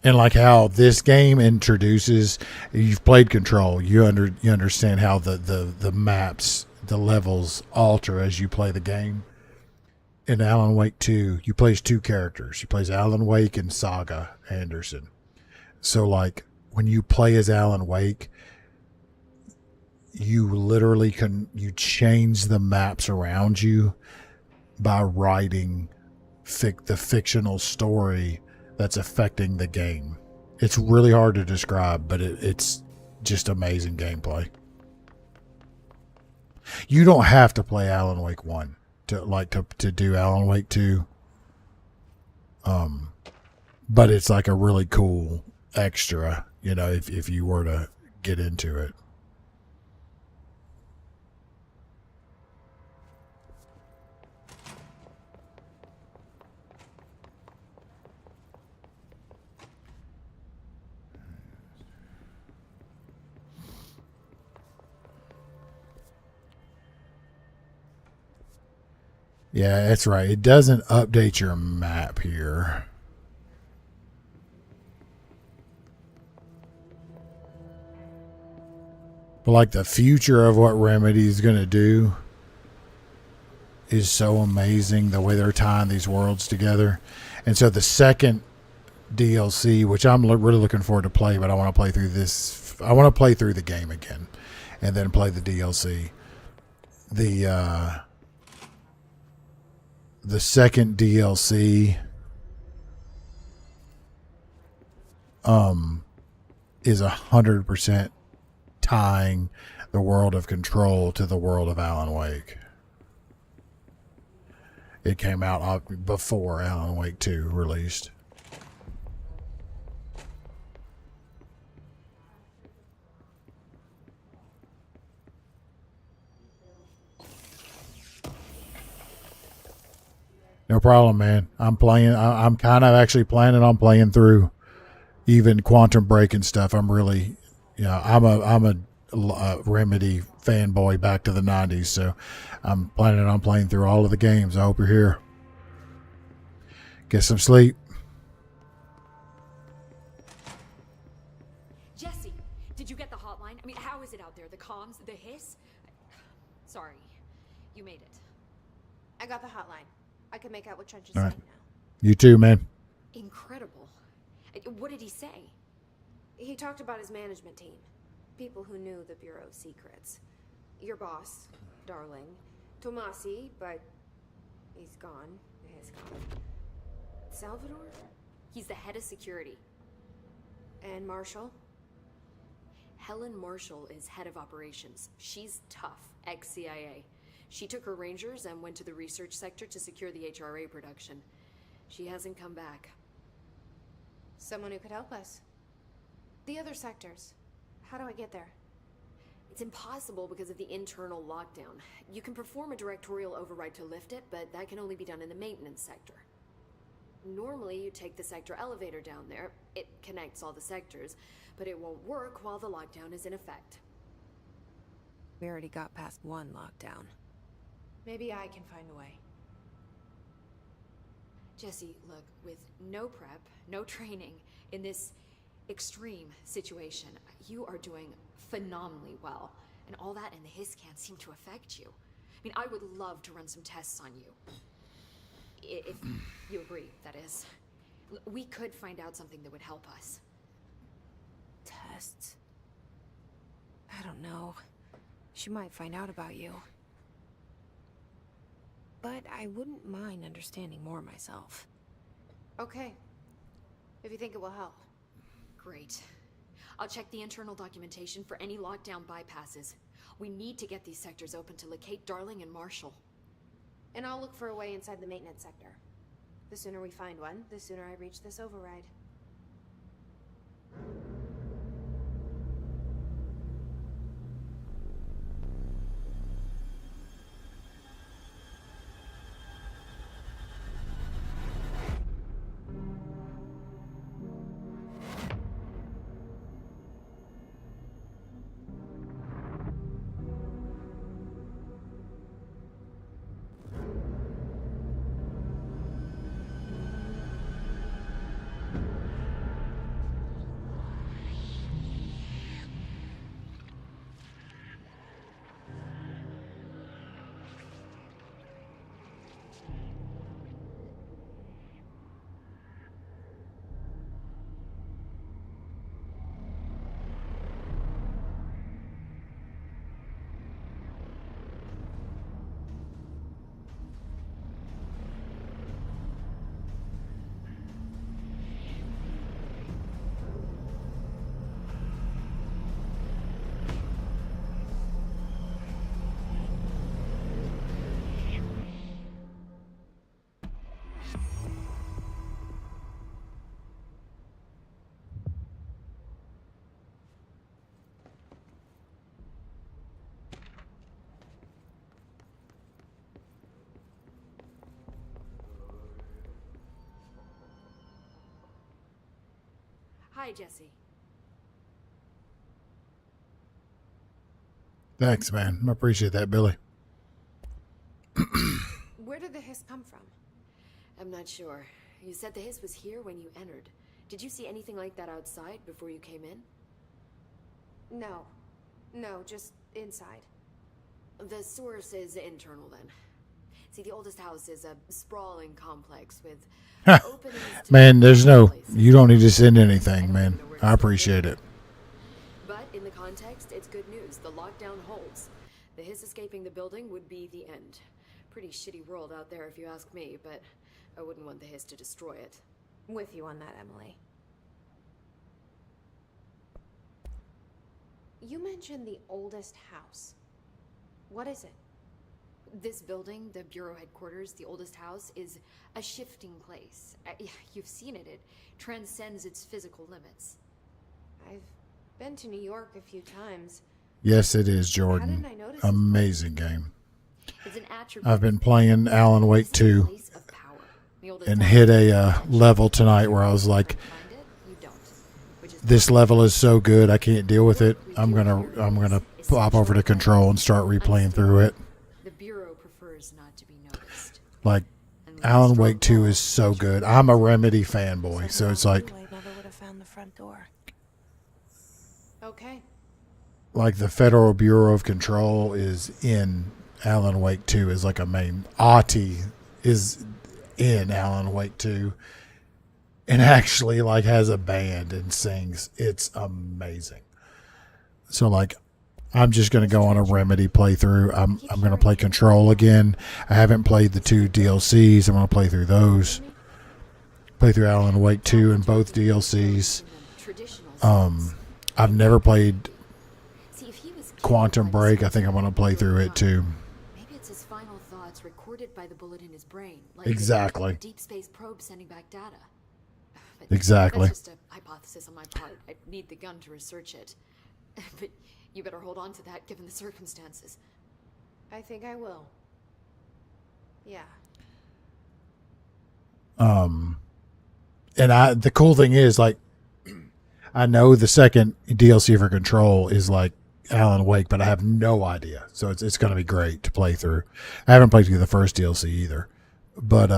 And like how this game introduces, you've played Control, you understand how the maps, the levels alter as you play the game. In Alan Wake 2, you plays two characters. You plays Alan Wake and Saga Anderson. So like when you play as Alan Wake, you literally you change the maps around you by writing the fictional story that's affecting the game. It's really hard to describe, but it's just amazing gameplay. You don't have to play Alan Wake 1 to do Alan Wake 2. But it's like a really cool extra, if you were to get into it. Yeah, that's right. It doesn't update your map here. But like the future of what Remedy is going to do, is so amazing, the way they're tying these worlds together. And so the second DLC, which I'm really looking forward to play, but I want to play through this. I want to play through the game again, and then play the DLC. The second DLC is 100% tying the world of Control to the world of Alan Wake. It came out before Alan Wake 2 released. No problem, man. I'm playing. I'm kind of actually planning on playing through even Quantum Break and stuff. I'm really, I'm a Remedy fanboy back to the 90s, so I'm planning on playing through all of the games. I hope you're here. Get some sleep. Jesse, did you get the hotline? I mean, how is it out there? The comms, the hiss? Sorry, you made it. I got the hotline. I can make out what Trench is All right. saying now. You too, man. Incredible. What did he say? He talked about his management team. People who knew the Bureau's secrets. Your boss, Darling. Tomasi, but he's gone. He's gone. Salvador? He's the head of security. And Marshall? Helen Marshall is head of operations. She's tough, ex-CIA. She took her Rangers and went to the research sector to secure the HRA production. She hasn't come back. Someone who could help us. The other sectors. How do I get there? It's impossible because of the internal lockdown. You can perform a directorial override to lift it, but that can only be done in the maintenance sector. Normally, you take the sector elevator down there. It connects all the sectors, but it won't work while the lockdown is in effect. We already got past one lockdown. Maybe I can find a way. Jesse, look, with no prep, no training, in this extreme situation, you are doing phenomenally well. And all that and the hiss can't seem to affect you. I mean, I would love to run some tests on you. If you agree, that is. We could find out something that would help us. Tests? I don't know. She might find out about you. But I wouldn't mind understanding more myself. Okay. If you think it will help. Great. I'll check the internal documentation for any lockdown bypasses. We need to get these sectors open to locate Darling and Marshall. And I'll look for a way inside the maintenance sector. The sooner we find one, the sooner I reach this override. Hi, Jesse. Thanks, man. I appreciate that, Billy. Where did the hiss come from? I'm not sure. You said the hiss was here when you entered. Did you see anything like that outside before you came in? No. No, just inside. The source is internal then. See, the oldest house is a sprawling complex with openings to Man, there's no, you don't need to send anything, man. I appreciate it. But in the context, it's good news. The lockdown holds. The Hiss escaping the building would be the end. Pretty shitty world out there if you ask me, but I wouldn't want the Hiss to destroy it. With you on that, Emily. You mentioned the oldest house. What is it? This building, the Bureau headquarters, the oldest house, is a shifting place. You've seen it. It transcends its physical limits. I've been to New York a few times. Yes, it is, Jordan. How didn't I notice Amazing game. It's an attribute. I've been playing Alan Wake 2 and hit a level tonight where I was like, this level is so good I can't deal with it. I'm gonna pop over to Control and start replaying through it. The Bureau prefers not to be noticed. Like, Alan Wake 2 is so good. I'm a Remedy fanboy, so it's like, I never would have found the front door. Okay. like the Federal Bureau of Control is in Alan Wake 2 is like a main. Ahti is in Alan Wake 2 and actually like has a band and sings. It's amazing. So like, I'm just going to go on a Remedy playthrough. I'm going to play Control again. I haven't played the 2 DLCs. I'm going to play through those. Play through Alan Wake 2 and both DLCs. I've never played Quantum Break. I think I'm going to play through it too. Maybe it's his final thoughts recorded by the bullet in his brain. Like Exactly. a deep space probe sending back data. But Exactly. That's just a hypothesis on my part. I need the gun to research it. But you better hold on to that given the circumstances. I think I will. Yeah. And the cool thing is, like, I know the second DLC for Control is like Alan Wake, but I have no idea. So it's going to be great to play through. I haven't played through the first DLC either, but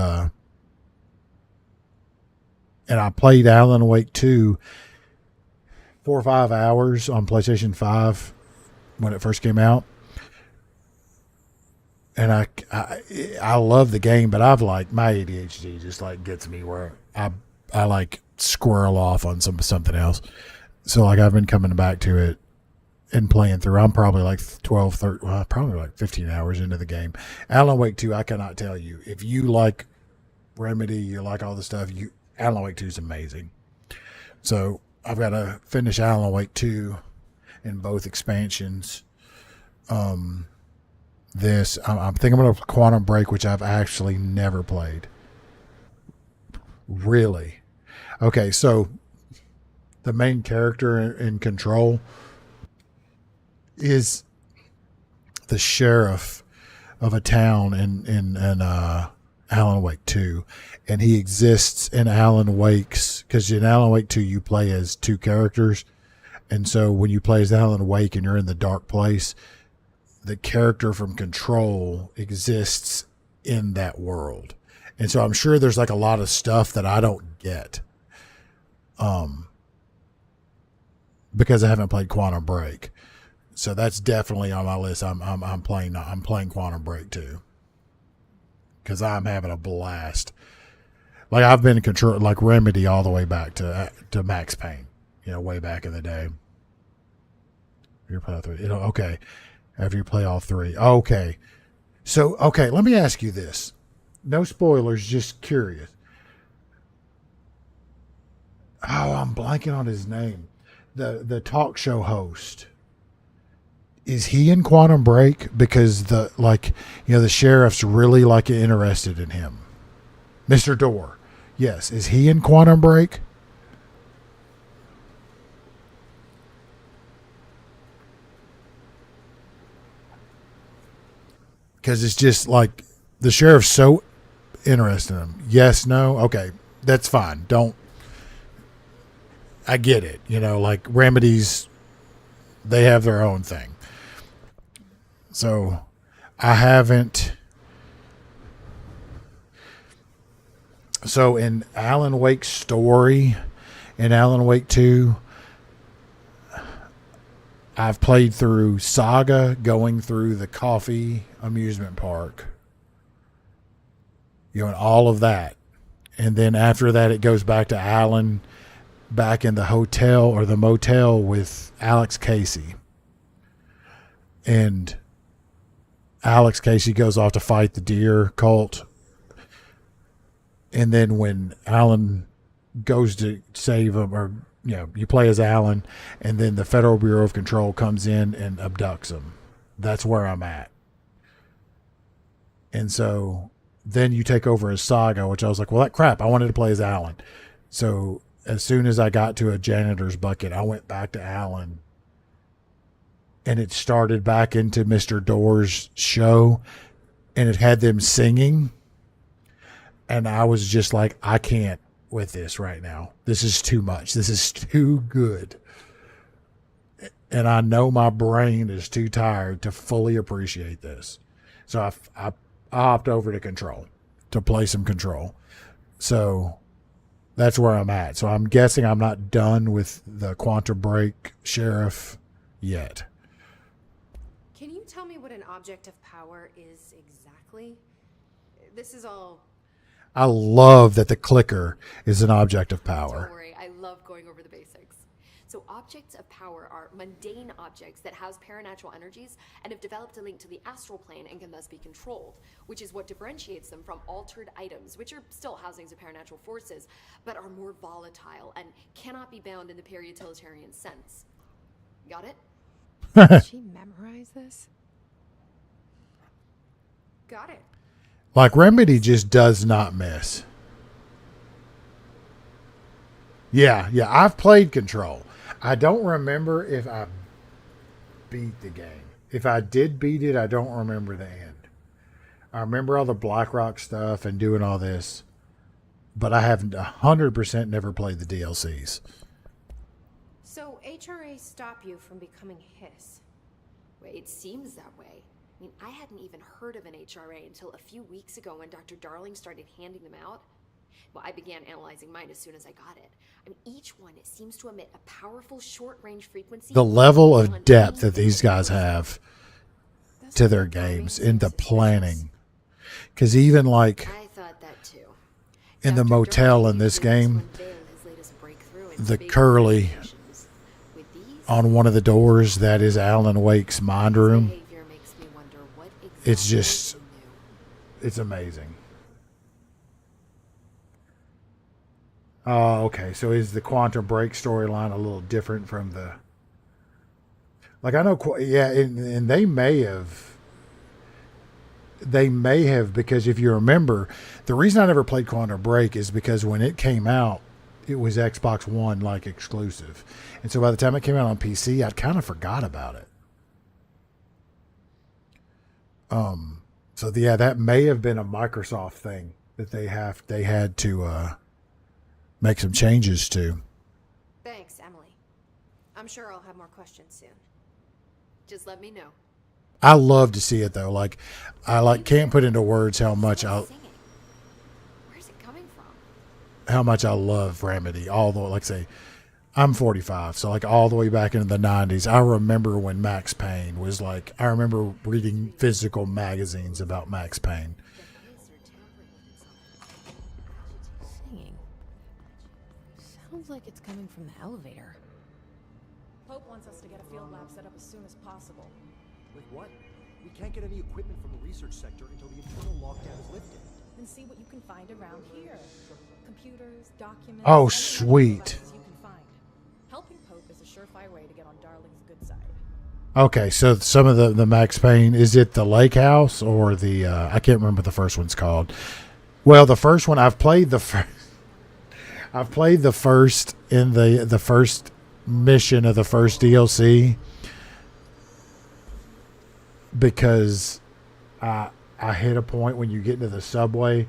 and I played Alan Wake 2 4 or 5 hours on PlayStation 5 when it first came out. And I love the game, but I've like, my ADHD just like gets me where I like squirrel off on something else. So like, I've been coming back to it and playing through. I'm probably like 12, 13, well, probably like 15 hours into the game. Alan Wake 2, I cannot tell you. If you like Remedy, you like all the stuff, Alan Wake 2 is amazing. So I've got to finish Alan Wake 2 in both expansions. I'm thinking about Quantum Break, which I've actually never played. Really? Okay, so the main character in Control is the sheriff of a town in Alan Wake 2, and he exists in Alan Wake's, because in Alan Wake 2 you play as 2 characters, and so when you play as Alan Wake and you're in the dark place, the character from Control exists in that world. And so I'm sure there's like a lot of stuff that I don't get. Because I haven't played Quantum Break. So that's definitely on my list. I'm playing Quantum Break too. Cuz I'm having a blast. Like, I've been in Control, like Remedy, all the way back to Max Payne, way back in the day. You play all 3. Okay. After you play all 3. Okay. So, okay, let me ask you this. No spoilers, just curious. Oh, I'm blanking on his name. The talk show host. Is he in Quantum Break? Because the sheriff's really like interested in him. Mr. Dorr. Yes. Is he in Quantum Break? Because it's just like the sheriff's so interested in him. Yes, no, okay, that's fine. I get it. Like Remedies, they have their own thing. So I haven't. So in Alan Wake's story, in Alan Wake 2, I've played through Saga, going through the coffee amusement park. and all of that. And then after that, it goes back to Alan back in the hotel or the motel with Alex Casey. And Alex Casey goes off to fight the deer cult. And then when Alan goes to save him, or, you play as Alan, and then the Federal Bureau of Control comes in and abducts him. That's where I'm at. And so then you take over as Saga, which I was like, well, that crap, I wanted to play as Alan. So as soon as I got to a janitor's bucket, I went back to Alan. And it started back into Mr. Door's show. And it had them singing. And I was just like, I can't with this right now. This is too much. This is too good. And I know my brain is too tired to fully appreciate this. So I hopped over to Control to play some Control. So that's where I'm at. So I'm guessing I'm not done with the Quantum Break Sheriff yet. Can you tell me what an object of power is exactly? This is all... I love that the clicker is an object of power. Don't worry, I love going over the basics. So objects of power are mundane objects that house paranatural energies and have developed a link to the astral plane and can thus be controlled, which is what differentiates them from altered items, which are still housings of paranatural forces, but are more volatile and cannot be bound in the peri-utilitarian sense. Got it? Did she memorize this? Got it. Like, Remedy just does not miss. Yeah, I've played Control. I don't remember if I beat the game. If I did beat it, I don't remember the end. I remember all the BlackRock stuff and doing all this, but I haven't 100% never played the DLCs. So HRA stop you from becoming Hiss? Wait, it seems that way. I mean, I hadn't even heard of an HRA until a few weeks ago when Dr. Darling started handing them out. Well, I began analyzing mine as soon as I got it. I mean, each one seems to emit a powerful short-range frequency. The level of depth that these guys have to their games in the planning. Because even like I thought that too. in the motel in this game, the curly on one of the doors, that is Alan Wake's mind room. It's just, it's amazing. Oh, okay. So is the Quantum Break storyline a little different from the... Like, I know, yeah, and they may have, because if you remember, the reason I never played Quantum Break is because when it came out, it was Xbox One, like, exclusive. And so by the time it came out on PC, I'd kind of forgot about it. So yeah, that may have been a Microsoft thing that they had to make some changes to. Thanks, Emily. I'm sure I'll have more questions soon. Just let me know. I love to see it though. Like, I can't put into words how much Where's it coming from? how much I love Remedy. All the like, say, I'm 45, so like all the way back into the 90s. I remember when Max Payne was like. I remember reading physical magazines about Max Payne. Singing. Sounds like it's coming from the elevator. Pope wants us to get a field lab set up as soon as possible. With what? We can't get any equipment from the research sector until the internal lockdown is lifted. And see what you can find around here. Computers, documents... Oh, sweet. You can find. Helping Pope is a surefire way to get on Darling's good side. Okay, so some of the Max Payne, is it the Lake House or the... I can't remember what the first one's called. Well, the first one, I've played the first... I've played the first in the first mission of the first DLC because I hit a point when you get into the subway.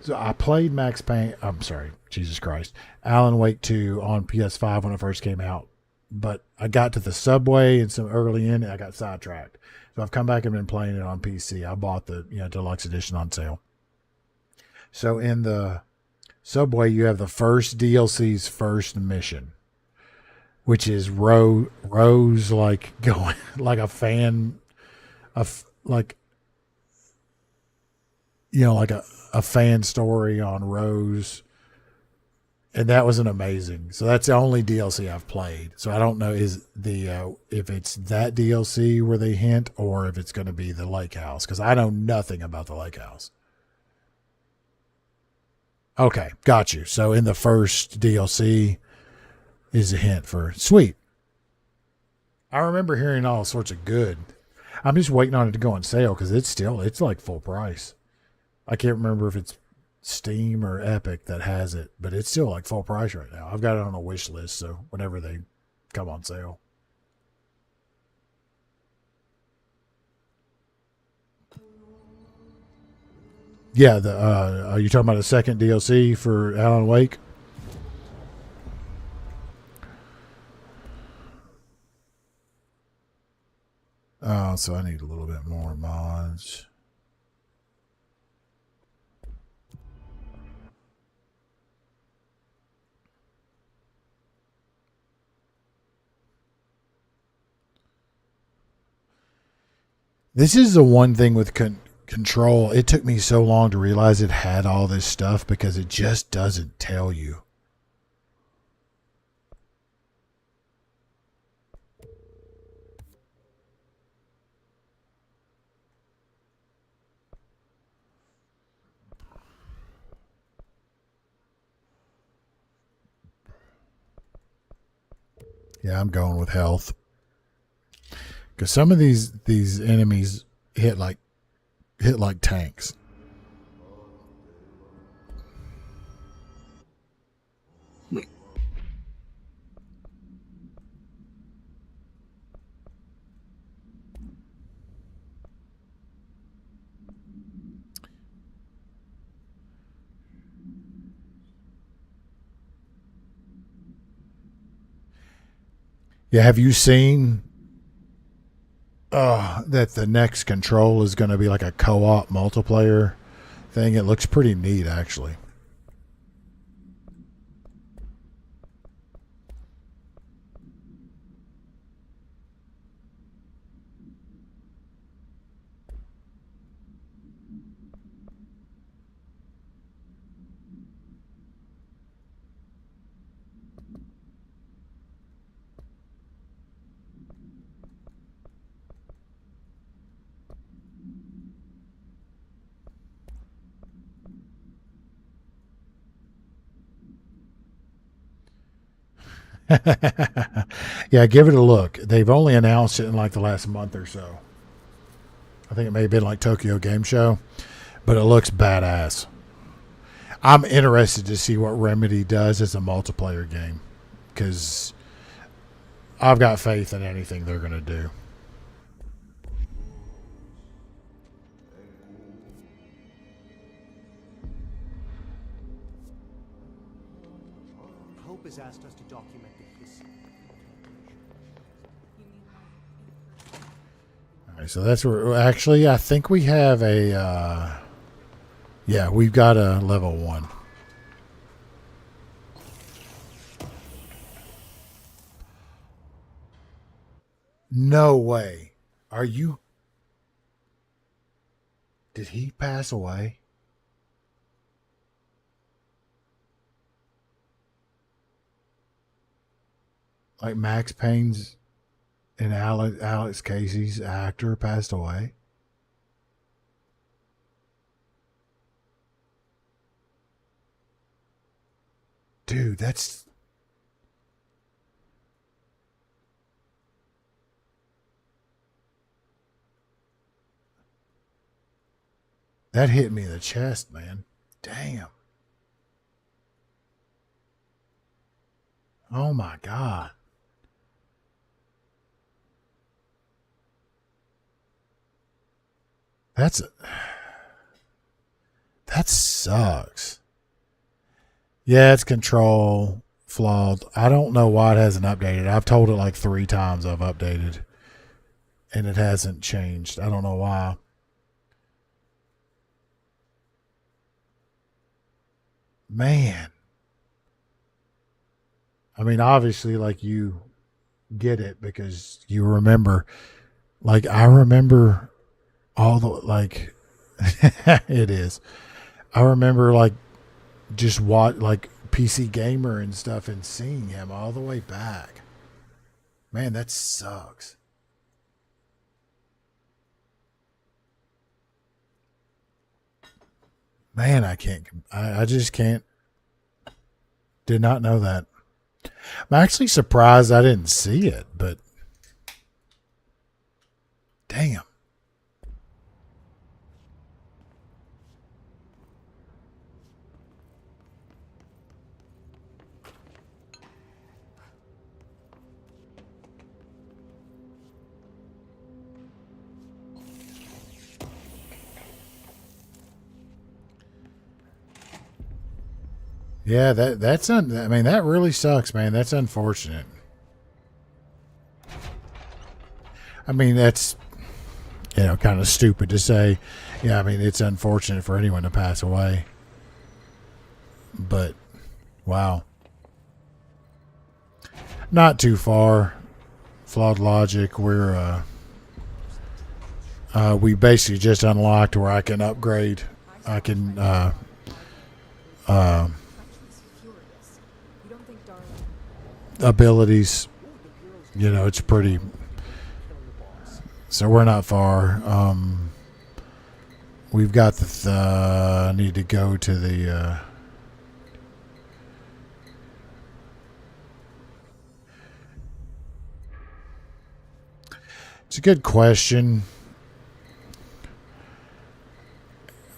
So I played Max Payne. I'm sorry, Jesus Christ, Alan Wake 2 on PS5 when it first came out. But I got to the subway and some early in, and I got sidetracked. So I've come back and been playing it on PC. I bought the deluxe edition on sale. So in the subway, you have the first DLC's first mission, which is Rose like going like a fan of like like a fan story on Rose. And that was an amazing. So that's the only DLC I've played. So I don't know if it's that DLC where they hint or if it's going to be the lake house, because I know nothing about the lake house. Okay, got you. So in the first DLC is a hint for sweet. I remember hearing all sorts of good. I'm just waiting on it to go on sale because it's like full price. I can't remember if it's Steam or Epic that has it, but it's still like full price right now. I've got it on a wish list, so whenever they come on sale. Yeah, are you talking about a second DLC for Alan Wake? Oh, so I need a little bit more mods. This is the one thing with Control. It took me so long to realize it had all this stuff because it just doesn't tell you. Yeah, I'm going with health. Because some of these enemies hit like tanks. Yeah, have you seen that the next Control is going to be like a co-op multiplayer thing? It looks pretty neat, actually. Yeah, give it a look. They've only announced it in like the last month or so. I think it may have been like Tokyo Game Show, but it looks badass. I'm interested to see what Remedy does as a multiplayer game because I've got faith in anything they're going to do. Hope has asked us to document the history. All right, so that's where actually I think we have a yeah, we've got a level 1. No way. Are you? Did he pass away? Like Max Payne's and Alex Casey's actor passed away? Dude, that hit me in the chest, man. Damn. Oh my God. That sucks. Yeah, it's Control flawed. I don't know why it hasn't updated. I've told it like 3 times I've updated, and it hasn't changed. I don't know why. Man. I mean, obviously, like, you get it because you remember. Like, I remember all the, like, It is. I remember like just like PC Gamer and stuff and seeing him all the way back. Man, that sucks. Man, I just can't. Did not know that. I'm actually surprised I didn't see it, but damn. Yeah, I mean, that really sucks, man. That's unfortunate. I mean, that's, kind of stupid to say. Yeah, I mean, it's unfortunate for anyone to pass away. But, wow. Not too far. Flawed Logic, we basically just unlocked where I can upgrade. I can, abilities, it's pretty, so we're not far. We've got the need to go to the it's a good question,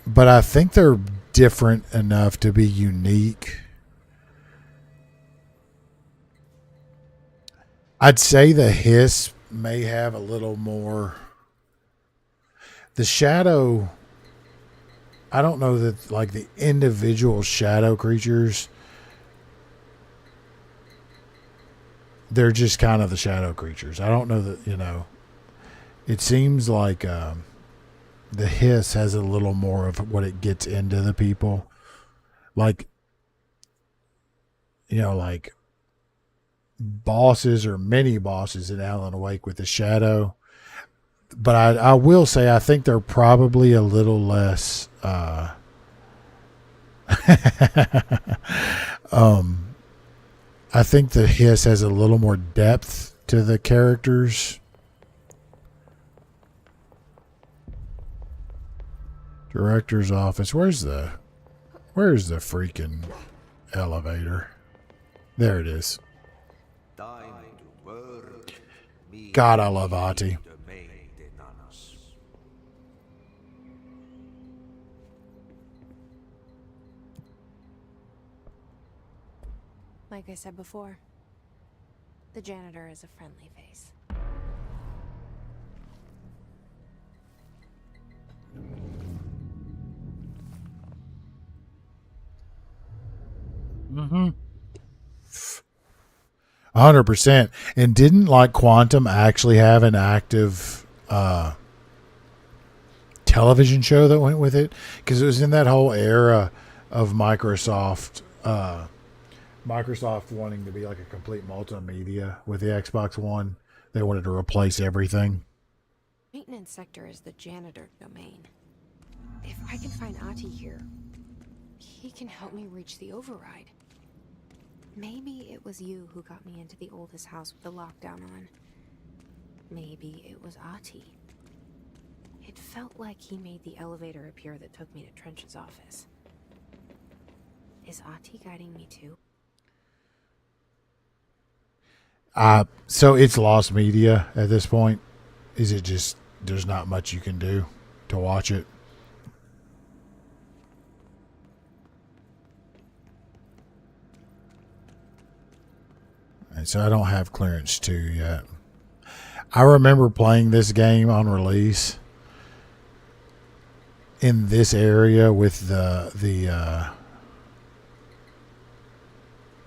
but I think they're different enough to be unique. I'd say the hiss may have a little more. The shadow, I don't know that like the individual shadow creatures, they're just kind of the shadow creatures. I don't know that, it seems like the hiss has a little more of what it gets into the people. Like, like bosses or mini bosses in Alan Wake with the shadow, but I will say I think they're probably a little less I think the hiss has a little more depth to the characters. Director's office. Where's the freaking elevator? There it is. God, I love Ahti. Like I said before, the janitor is a friendly face. Mm-hmm. 100%. And didn't like Quantum actually have an active television show that went with it? Because it was in that whole era of Microsoft wanting to be like a complete multimedia with the Xbox One. They wanted to replace everything. Maintenance sector is the janitor domain. If I can find Ahti here, he can help me reach the override. Maybe it was you who got me into the oldest house with the lockdown on. Maybe it was Ahti. It felt like he made the elevator appear that took me to Trench's office. Is Ahti guiding me too? So it's lost media at this point. Is it just there's not much you can do to watch it? And so I don't have clearance 2 yet. I remember playing this game on release in this area with the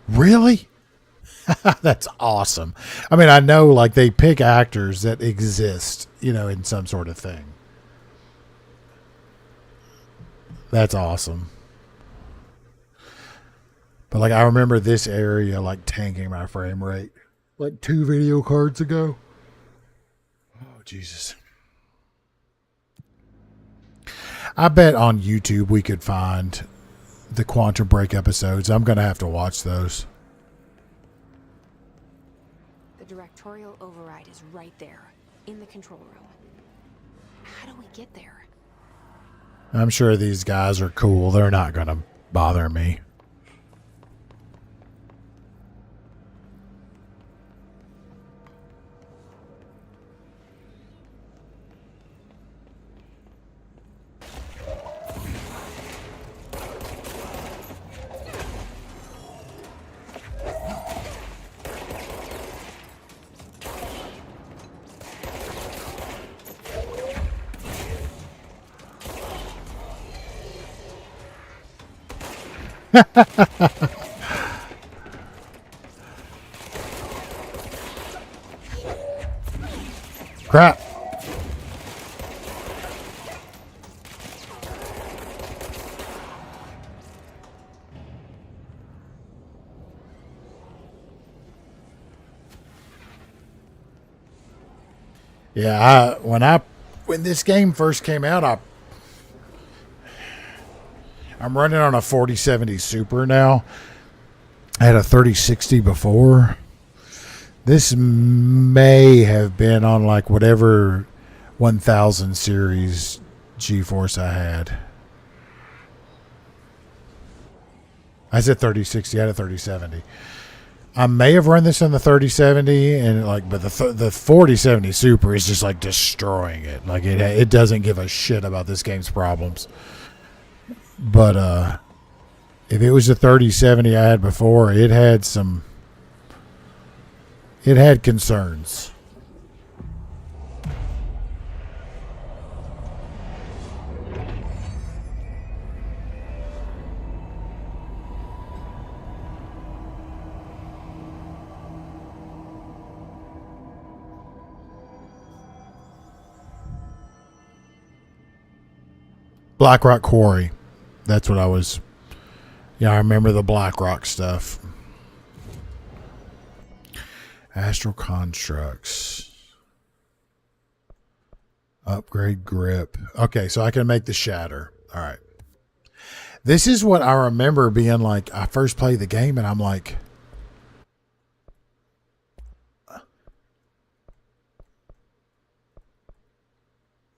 really? That's awesome. I mean, I know like they pick actors that exist, in some sort of thing. That's awesome. But like I remember this area like tanking my frame rate like 2 video cards ago. Oh Jesus. I bet on YouTube we could find the Quantum Break episodes. I'm gonna have to watch those. The directorial override is right there, in the control room. How do we get there? I'm sure these guys are cool. They're not gonna bother me. Crap. Yeah, when this game first came out, I'm running on a 4070 Super now. I had a 3060 before. This may have been on like whatever 1000 series GeForce I had. I said 3060. I had a 3070. I may have run this on the 3070, and but the 4070 Super is just like destroying it. Like it doesn't give a shit about this game's problems. But if it was the 3070 I had before, it had concerns. Blackrock Quarry. That's what I was. Yeah, I remember the Blackrock stuff. Astral Constructs. Upgrade grip. Okay, so I can make the shatter. All right. This is what I remember being like. I first played the game and I'm like,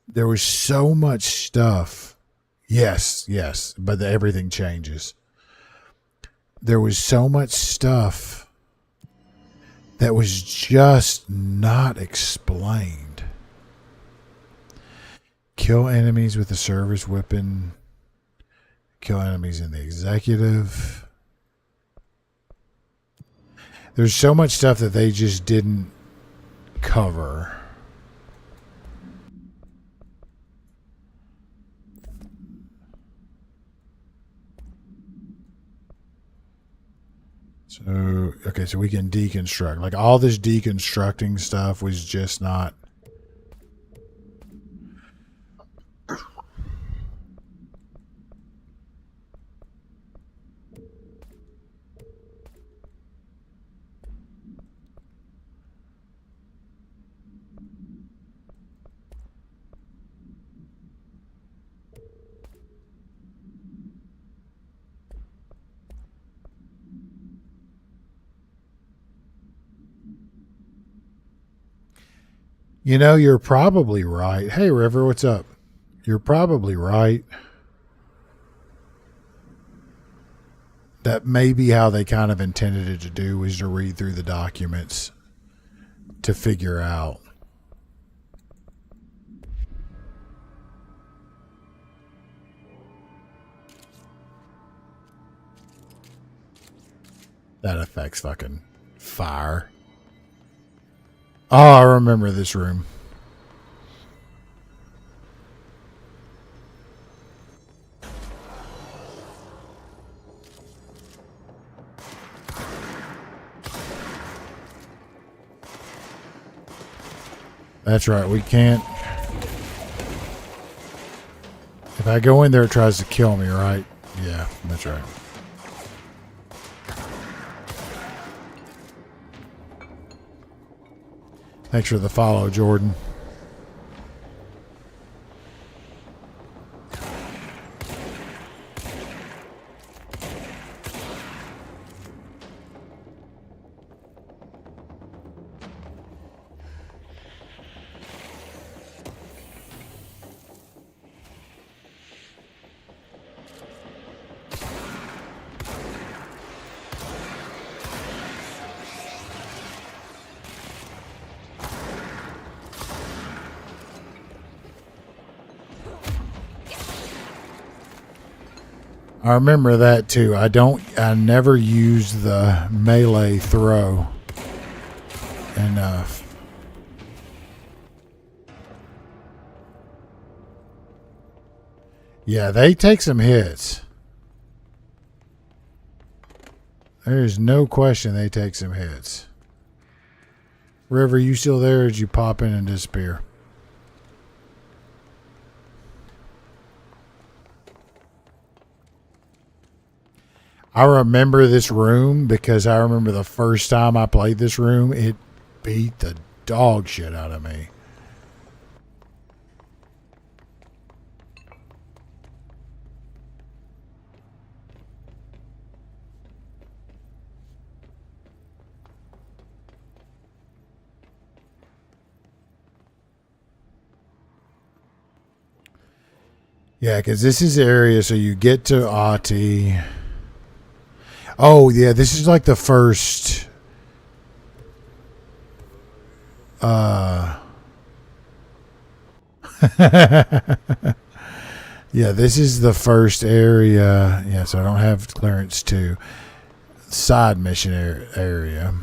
there was so much stuff. Yes, but everything changes. There was so much stuff that was just not explained. Kill enemies with the service weapon. Kill enemies in the executive. There's so much stuff that they just didn't cover. So, okay, so we can deconstruct. Like, all this deconstructing stuff was just not... You know, you're probably right. Hey, River, what's up? You're probably right. That may be how they kind of intended it to do, was to read through the documents to figure out. That affects fucking fire. Oh, I remember this room. That's right, we can't... If I go in there, it tries to kill me, right? Yeah, that's right. Thanks for the follow, Jordan. I remember that too. I never used the melee throw enough. Yeah, they take some hits. There's no question they take some hits. River, you still there? Or did you pop in and disappear? I remember this room because I remember the first time I played this room, it beat the dog shit out of me. Yeah, because this is the area, so you get to Ahti. Oh, yeah, this is like the first... yeah, this is the first area. Yeah, so I don't have clearance to side mission area.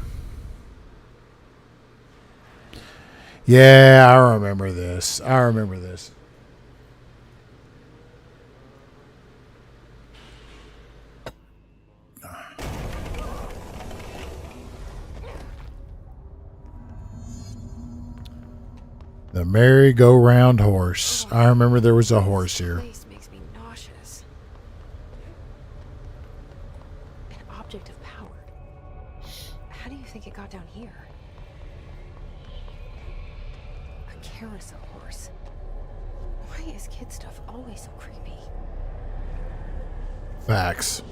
Yeah, I remember this. The merry-go-round horse. I remember there was a horse here. This place makes me nauseous. An object of power. How do you think it got down here? A carousel horse. Why is kid stuff always so creepy? Facts.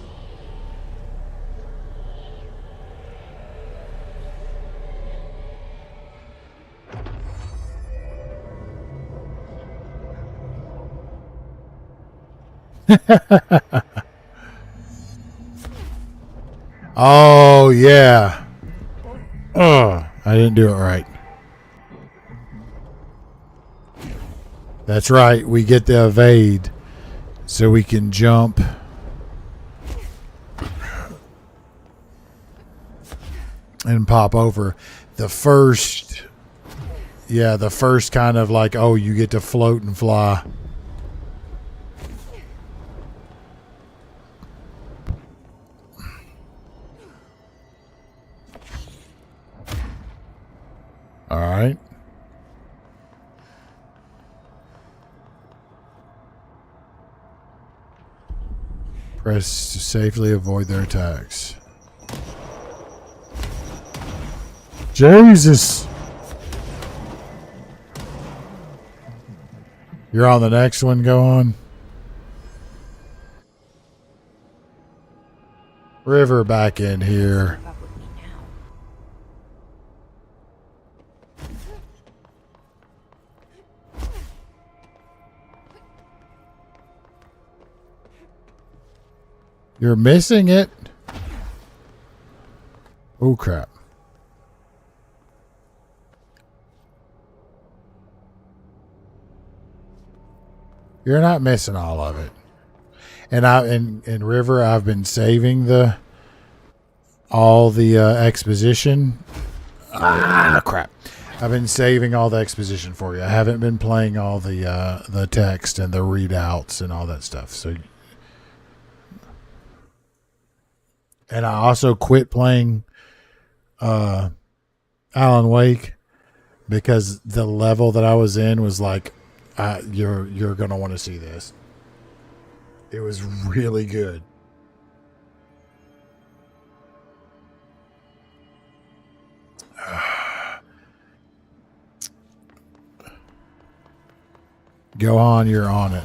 Oh, yeah. Oh, I didn't do it right. That's right. We get the evade so we can jump. And pop over. The first kind of like, oh, you get to float and fly. All right. Press to safely avoid their attacks. Jesus. You're on the next one, go on. River back in here. You're missing it. Oh, crap. You're not missing all of it. And in River, I've been saving all the exposition. Ah, crap. I've been saving all the exposition for you. I haven't been playing all the text and the readouts and all that stuff. So, and I also quit playing Alan Wake because the level that I was in was like, you're gonna want to see this. It was really good. Go on, you're on it.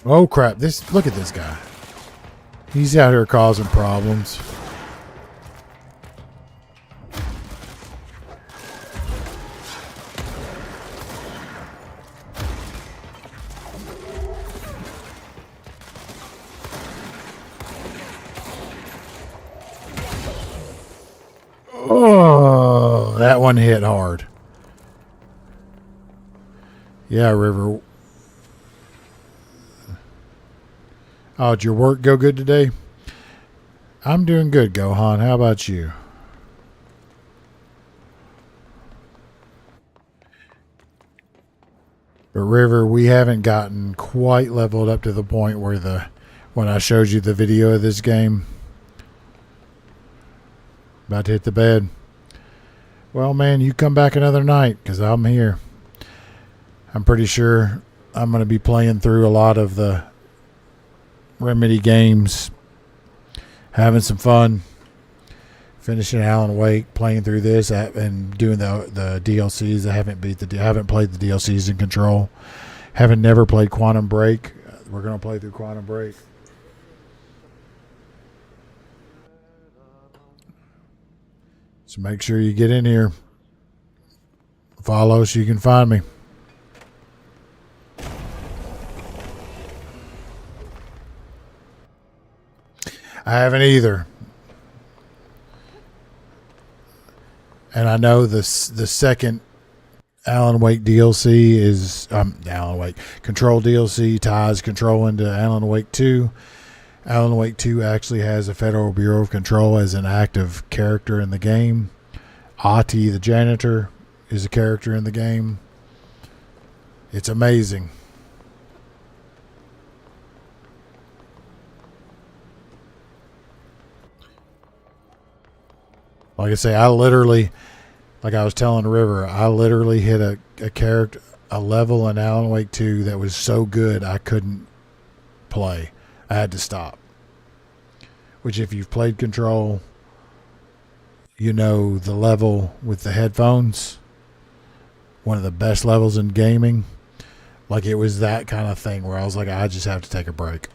Oh crap, look at this guy. He's out here causing problems. Oh, that one hit hard. Yeah, River. Oh, did your work go good today? I'm doing good, Gohan. How about you? But River, we haven't gotten quite leveled up to the point where when I showed you the video of this game, about to hit the bed. Well, man, you come back another night because I'm here. I'm pretty sure I'm going to be playing through a lot of the Remedy games, having some fun, finishing Alan Wake, playing through this, and doing the DLCs. I haven't played the DLCs in Control. Haven't never played Quantum Break. We're going to play through Quantum Break. So make sure you get in here. Follow so you can find me. I haven't either. And I know the second Alan Wake DLC is Alan Wake Control DLC ties Control into Alan Wake 2. Alan Wake 2 actually has a Federal Bureau of Control as an active character in the game. Ahti, the janitor, is a character in the game. It's amazing. Like I say, like I was telling River, I literally hit a level in Alan Wake 2 that was so good I couldn't play. I had to stop. Which, if you've played Control, you know the level with the headphones, one of the best levels in gaming. Like, it was that kind of thing where I was like, I just have to take a break.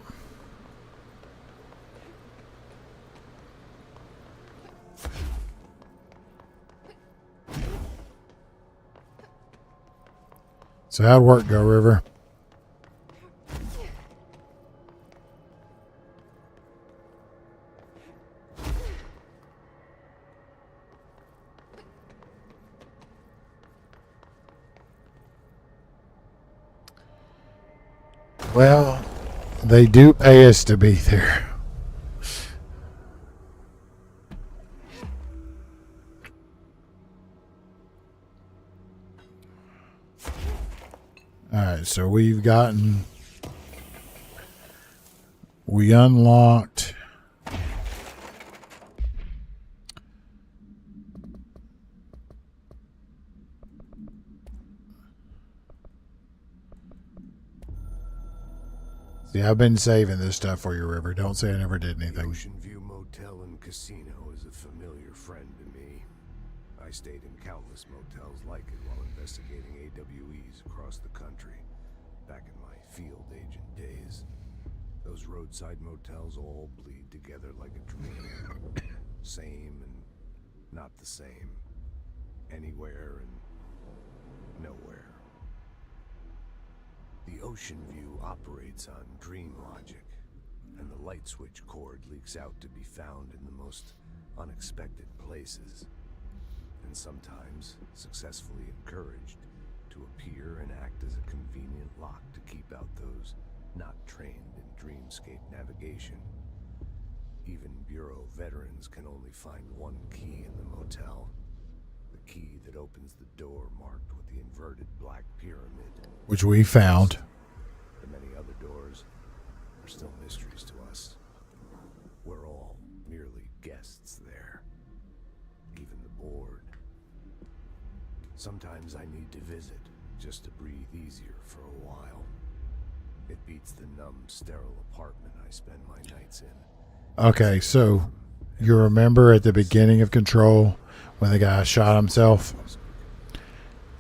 So how'd work go, River? Well, they do pay us to be there. Alright, so we unlocked See, I've been saving this stuff for you, River. Don't say I never did anything. The Ocean View Motel and Casino is a familiar friend to me. I stayed in countless motels like it while investigating AWEs across the country, back in my field agent days. Those roadside motels all bleed together like a dream. Same and not the same. Anywhere and nowhere. The Ocean View operates on dream logic, and the light switch cord leaks out to be found in the most unexpected places, and sometimes successfully encouraged to appear and act as a convenient lock to keep out those not trained in dreamscape navigation. Even Bureau veterans can only find one key in the motel. The key that opens the door marked with the inverted black pyramid. Which we found. The many other doors are still mysteries to us. We're all merely guests there. Even the board. Sometimes I need to visit, just to breathe easier for a while. It beats the numb, sterile apartment I spend my nights in. Okay, so you remember at the beginning of Control when the guy shot himself?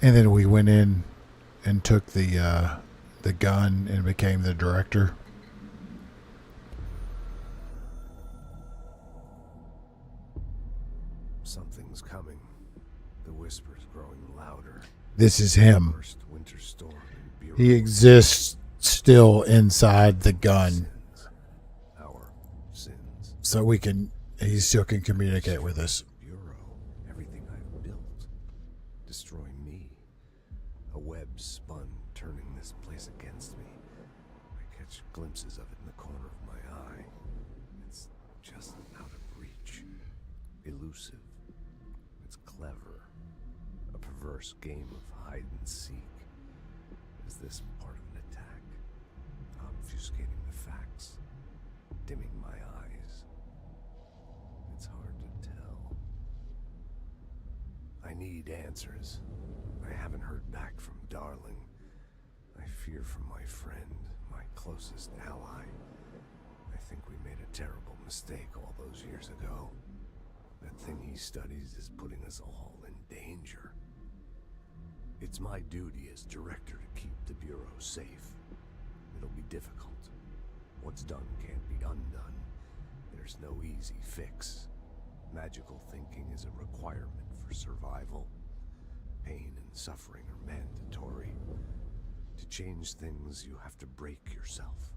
And then we went in and took the gun and became the director. Something's coming. The whisper's growing louder. This is him. First winter storm in Bureau. He exists still inside the gun. Our sins. So he still can communicate with us. Bureau. Everything I've built. Destroy me. A web spun, turned glimpses of it in the corner of my eye. It's just out of reach. Elusive. It's clever. A perverse game of hide and seek. Is this part of an attack? Obfuscating the facts? Dimming my eyes? It's hard to tell. I need answers. I haven't heard back from Darling. I fear for my friend, my closest ally. I think we made a terrible mistake all those years ago. That thing he studies is putting us all in danger. It's my duty as director to keep the Bureau safe. It'll be difficult. What's done can't be undone. There's no easy fix. Magical thinking is a requirement for survival. Pain and suffering are mandatory. To change things, you have to break yourself.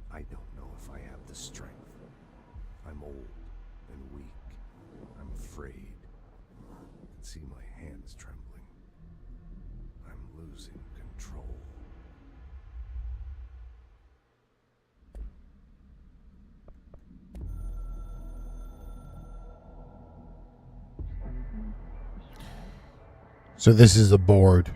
I don't know if I have the strength. I'm old and weak. I'm afraid. I can see my hands trembling. I'm losing control. So this is the board.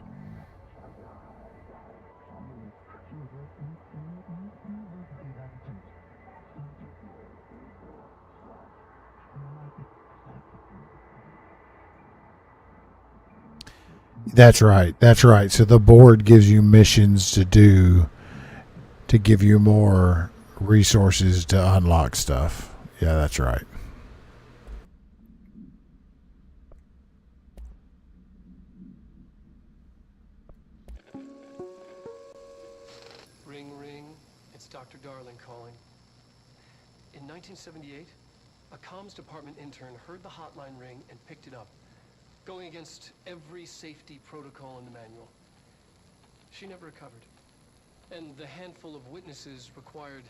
That's right. That's right. So the board gives you missions to do to give you more resources to unlock stuff. Yeah, that's right. Ring, ring. It's Dr. Darling calling. In 1978, a comms department intern heard the hotline ring and picked it up, going against every safety protocol in the manual. She never recovered. And the handful of witnesses required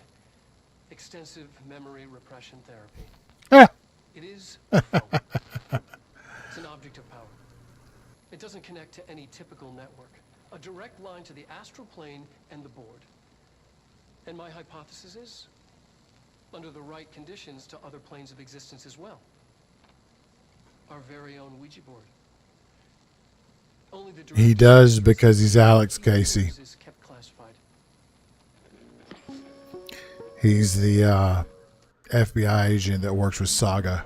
extensive memory repression therapy. It is a phone. It's an object of power. It doesn't connect to any typical network. A direct line to the astral plane and the board. And my hypothesis is, under the right conditions, to other planes of existence as well. Our very own Ouija board. Only the He does because he's Alex Casey. is kept classified. He's the FBI agent that works with Saga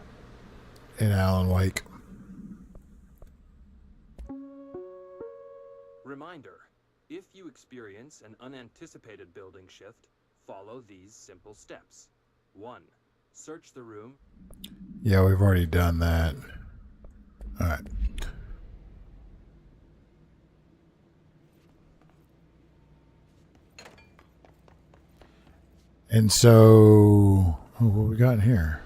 in Alan Wake. Reminder, if you experience an unanticipated building shift, follow these simple steps. 1. Search the room. Yeah, we've already done that. All right. And so, what we got in here?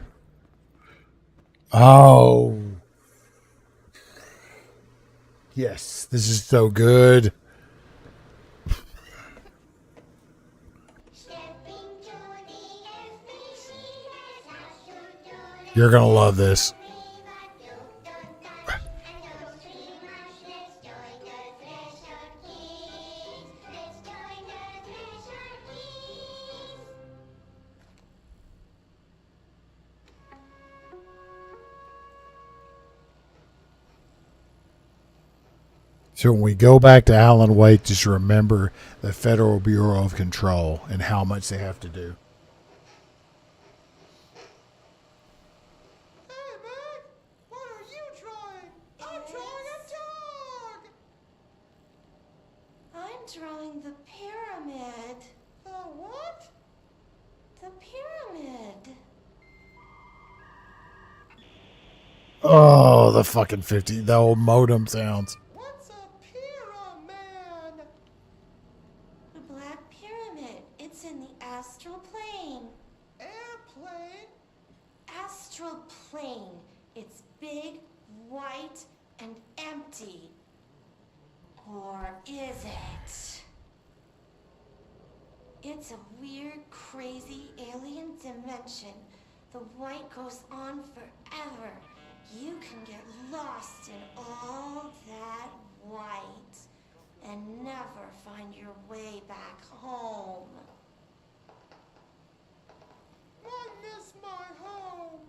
Oh. Yes, this is so good. You're going to love this. So when we go back to Alan Wake, just remember the Federal Bureau of Control and how much they have to do. I'm drawing the pyramid. The what? The pyramid. Oh, the fucking the old modem sounds. What's a pyramid? The Black Pyramid. It's in the astral plane. Airplane? Astral plane. It's big, white, and empty. Or is it? It's a weird, crazy alien dimension. The white goes on forever. You can get lost in all that white and never find your way back home. I miss my home.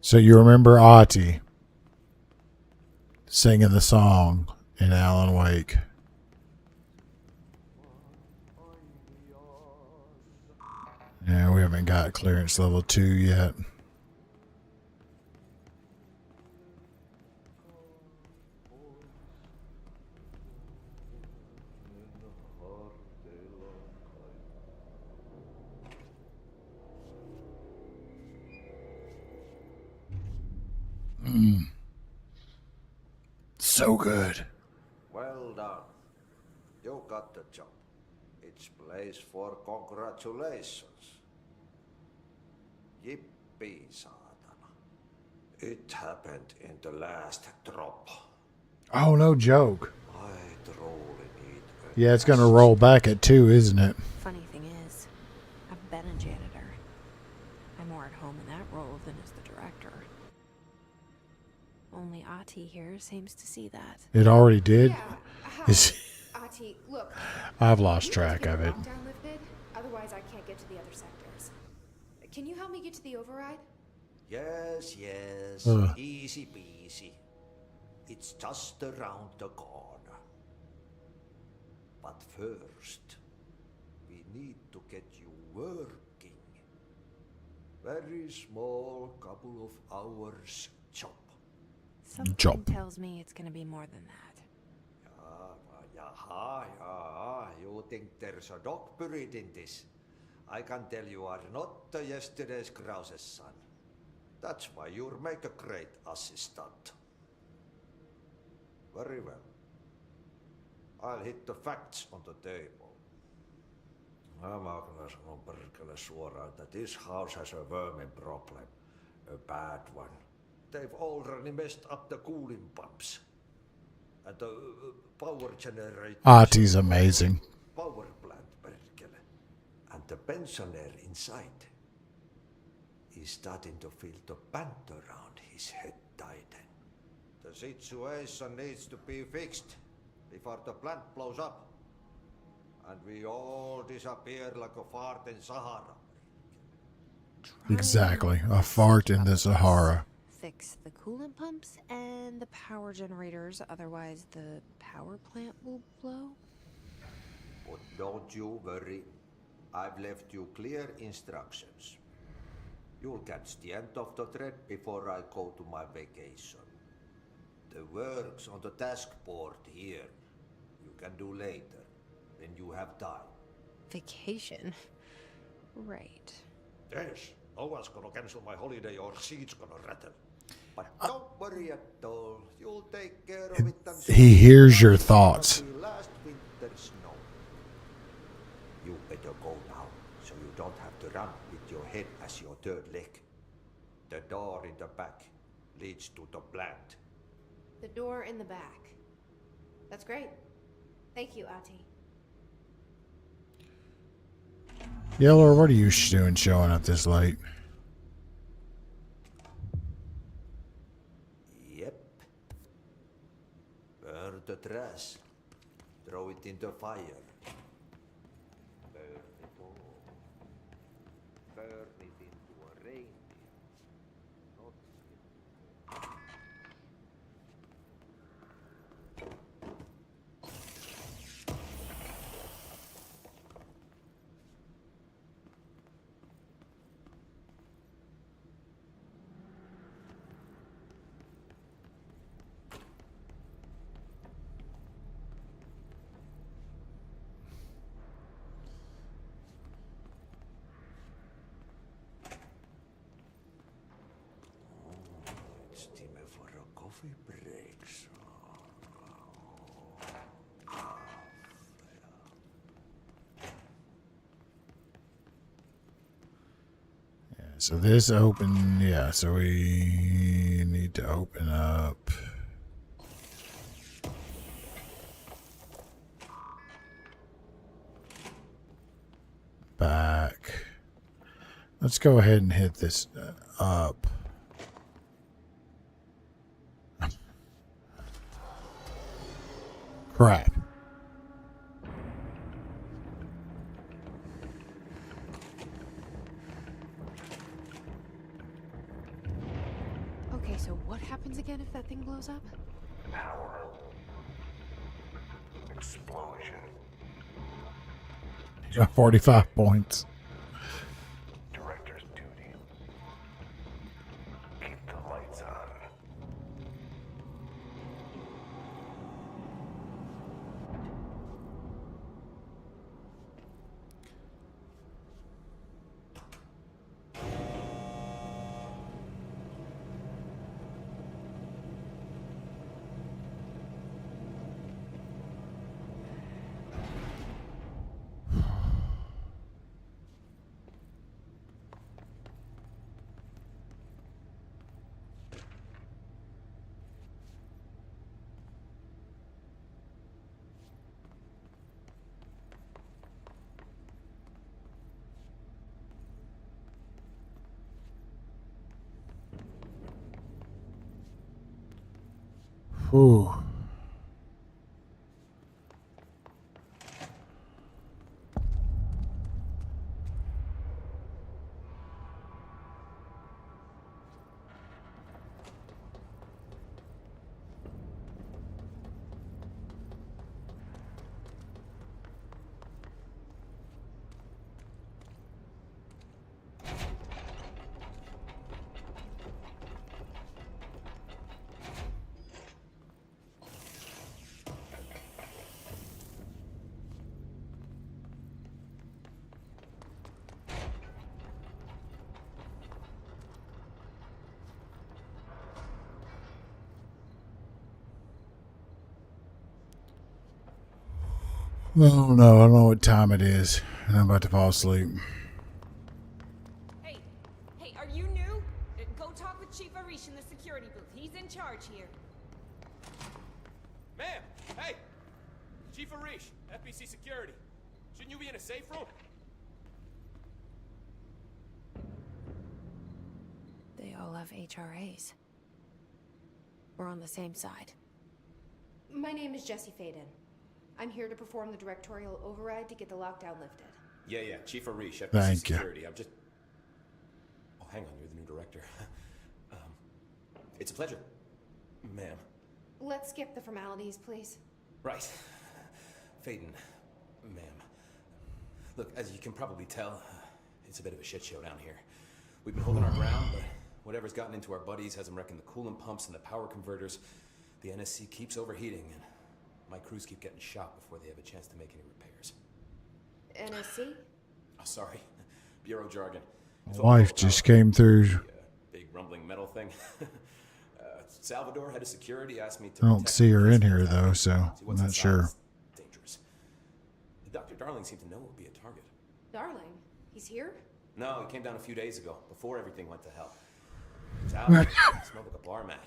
So you remember Ahti singing the song in Alan Wake. Yeah, we haven't got clearance level 2 yet. So good. Well done. You got the job. It's place for congratulations. Yippee, saatana. It happened in the last drop. Oh, no joke. I truly need Yeah, it's going to roll back at 2, isn't it? Funny thing is, I've been a janitor. I'm more at home in that role than as the director. Only Ahti here seems to see that. It already did? How? Is- Ahti, look. I've lost you need track to get of the it. lockdown lifted, otherwise I can't get to the other sectors. Can you help me get to the override? Yes, yes. Ugh. Easy peasy. It's just around the corner. But first, we need to get you working. Very small, couple of hours job. Something tells me it's gonna be more than that. Yeah. You think there's a dog buried in this? I can tell you are not yesterday's Krause's son. That's why you'll make a great assistant. Very well. I'll hit the facts on the table. Mä kyllä sanon perkele suoraan, that this house has a vermin problem. A bad one. They've already messed up the cooling pumps. And the power generator. Ahti's amazing. Power plant, perkele. And the pensioner inside is starting to feel the band around his head tighten. The situation needs to be fixed before the plant blows up. And we all disappear like a fart in Sahara. Exactly. A fart in the Sahara. Fix the coolant pumps and the power generators, otherwise the power plant will blow? But don't you worry. I've left you clear instructions. You'll catch the end of the thread before I go to my vacation. The work's on the task board here. You can do later, when you have time. Vacation? Right. Yes, no one's gonna cancel my holiday or seat's gonna rattle. But don't worry at all. You'll take care of it. And He hears your thoughts. last winter's snow. You better go now, so you don't have to run with your head as your third leg. The door in the back leads to the plant. The door in the back. That's great. Thank you, Ahti. Yeller, what are you doing showing up this late? Yep. Burn the trash. Throw it in the fire. Burn it all. Burn it into a reindeer. Not It's time for a coffee break. So this open, yeah, so we need to open up. Back. Let's go ahead and hit this up. Crap. Okay, so what happens again if that thing blows up? Power. Explosion. He's got 45 points. Director's duty. Keep the lights on. Ooh. Oh no, I don't know what time it is. And I'm about to fall asleep. Hey, are you new? Go talk with Chief Arish in the security booth. He's in charge here. Ma'am! Hey! Chief Arish, FBC Security. Shouldn't you be in a safe room? They all have HRAs. We're on the same side. My name is Jesse Faden. I'm here to perform the directorial override to get the lockdown lifted. Yeah, Chief Arish, FBC Thank you. Security. I'm just... Oh, hang on, you're the new director. It's a pleasure, ma'am. Let's skip the formalities, please. Right. Faden, ma'am. Look, as you can probably tell, it's a bit of a shit show down here. We've been holding our ground, but whatever's gotten into our buddies has them wrecking the coolant pumps and the power converters. The NSC keeps overheating, and my crews keep getting shot before they have a chance to make any repairs. NSC? Oh, sorry. Bureau jargon. My wife just came through. Big rumbling metal thing. Salvador, head of security, asked me to... I don't protect see her in the here tower. though, so See I'm what's not inside sure. is dangerous. Dr. Darling seemed to know it would be a target. Darling, he's here? No, he came down a few days ago, before everything went to hell. He was out, he smelled like a bar mat.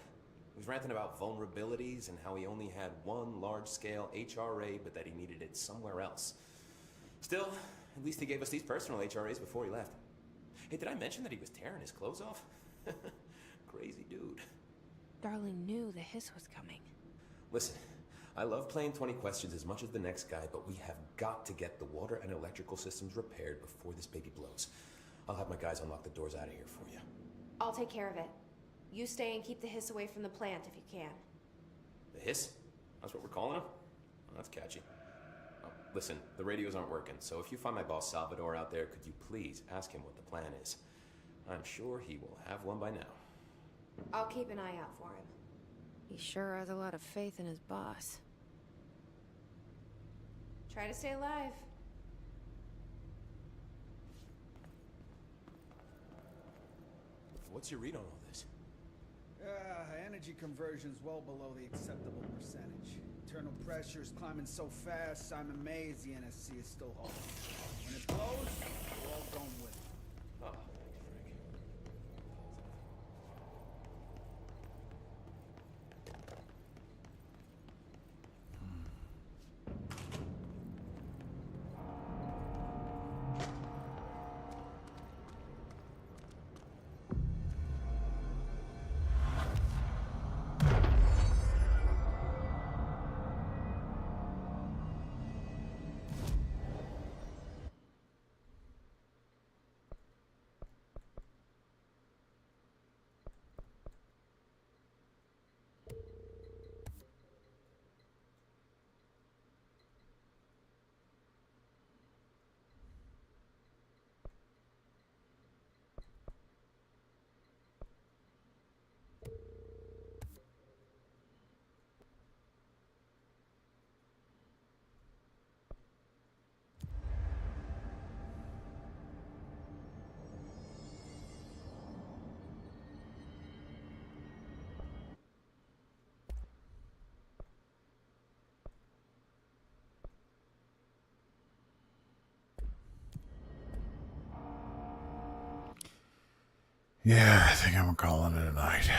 He was ranting about vulnerabilities and how he only had one large-scale HRA, but that he needed it somewhere else. Still, at least he gave us these personal HRAs before he left. Hey, did I mention that he was tearing his clothes off? Crazy dude. Darling knew the hiss was coming. Listen, I love playing 20 questions as much as the next guy, but we have got to get the water and electrical systems repaired before this baby blows. I'll have my guys unlock the doors out of here for you. I'll take care of it. You stay and keep the hiss away from the plant if you can. The hiss? That's what we're calling him? Oh, that's catchy. Oh, listen, the radios aren't working, so if you find my boss Salvador out there, could you please ask him what the plan is? I'm sure he will have one by now. I'll keep an eye out for him. He sure has a lot of faith in his boss. Try to stay alive. What's your read on all this? Energy conversion's well below the acceptable percentage. Internal pressure's climbing so fast, I'm amazed the NSC is still holding. When it blows, we're all going with it. Oh. Yeah, I think I'm calling it a night.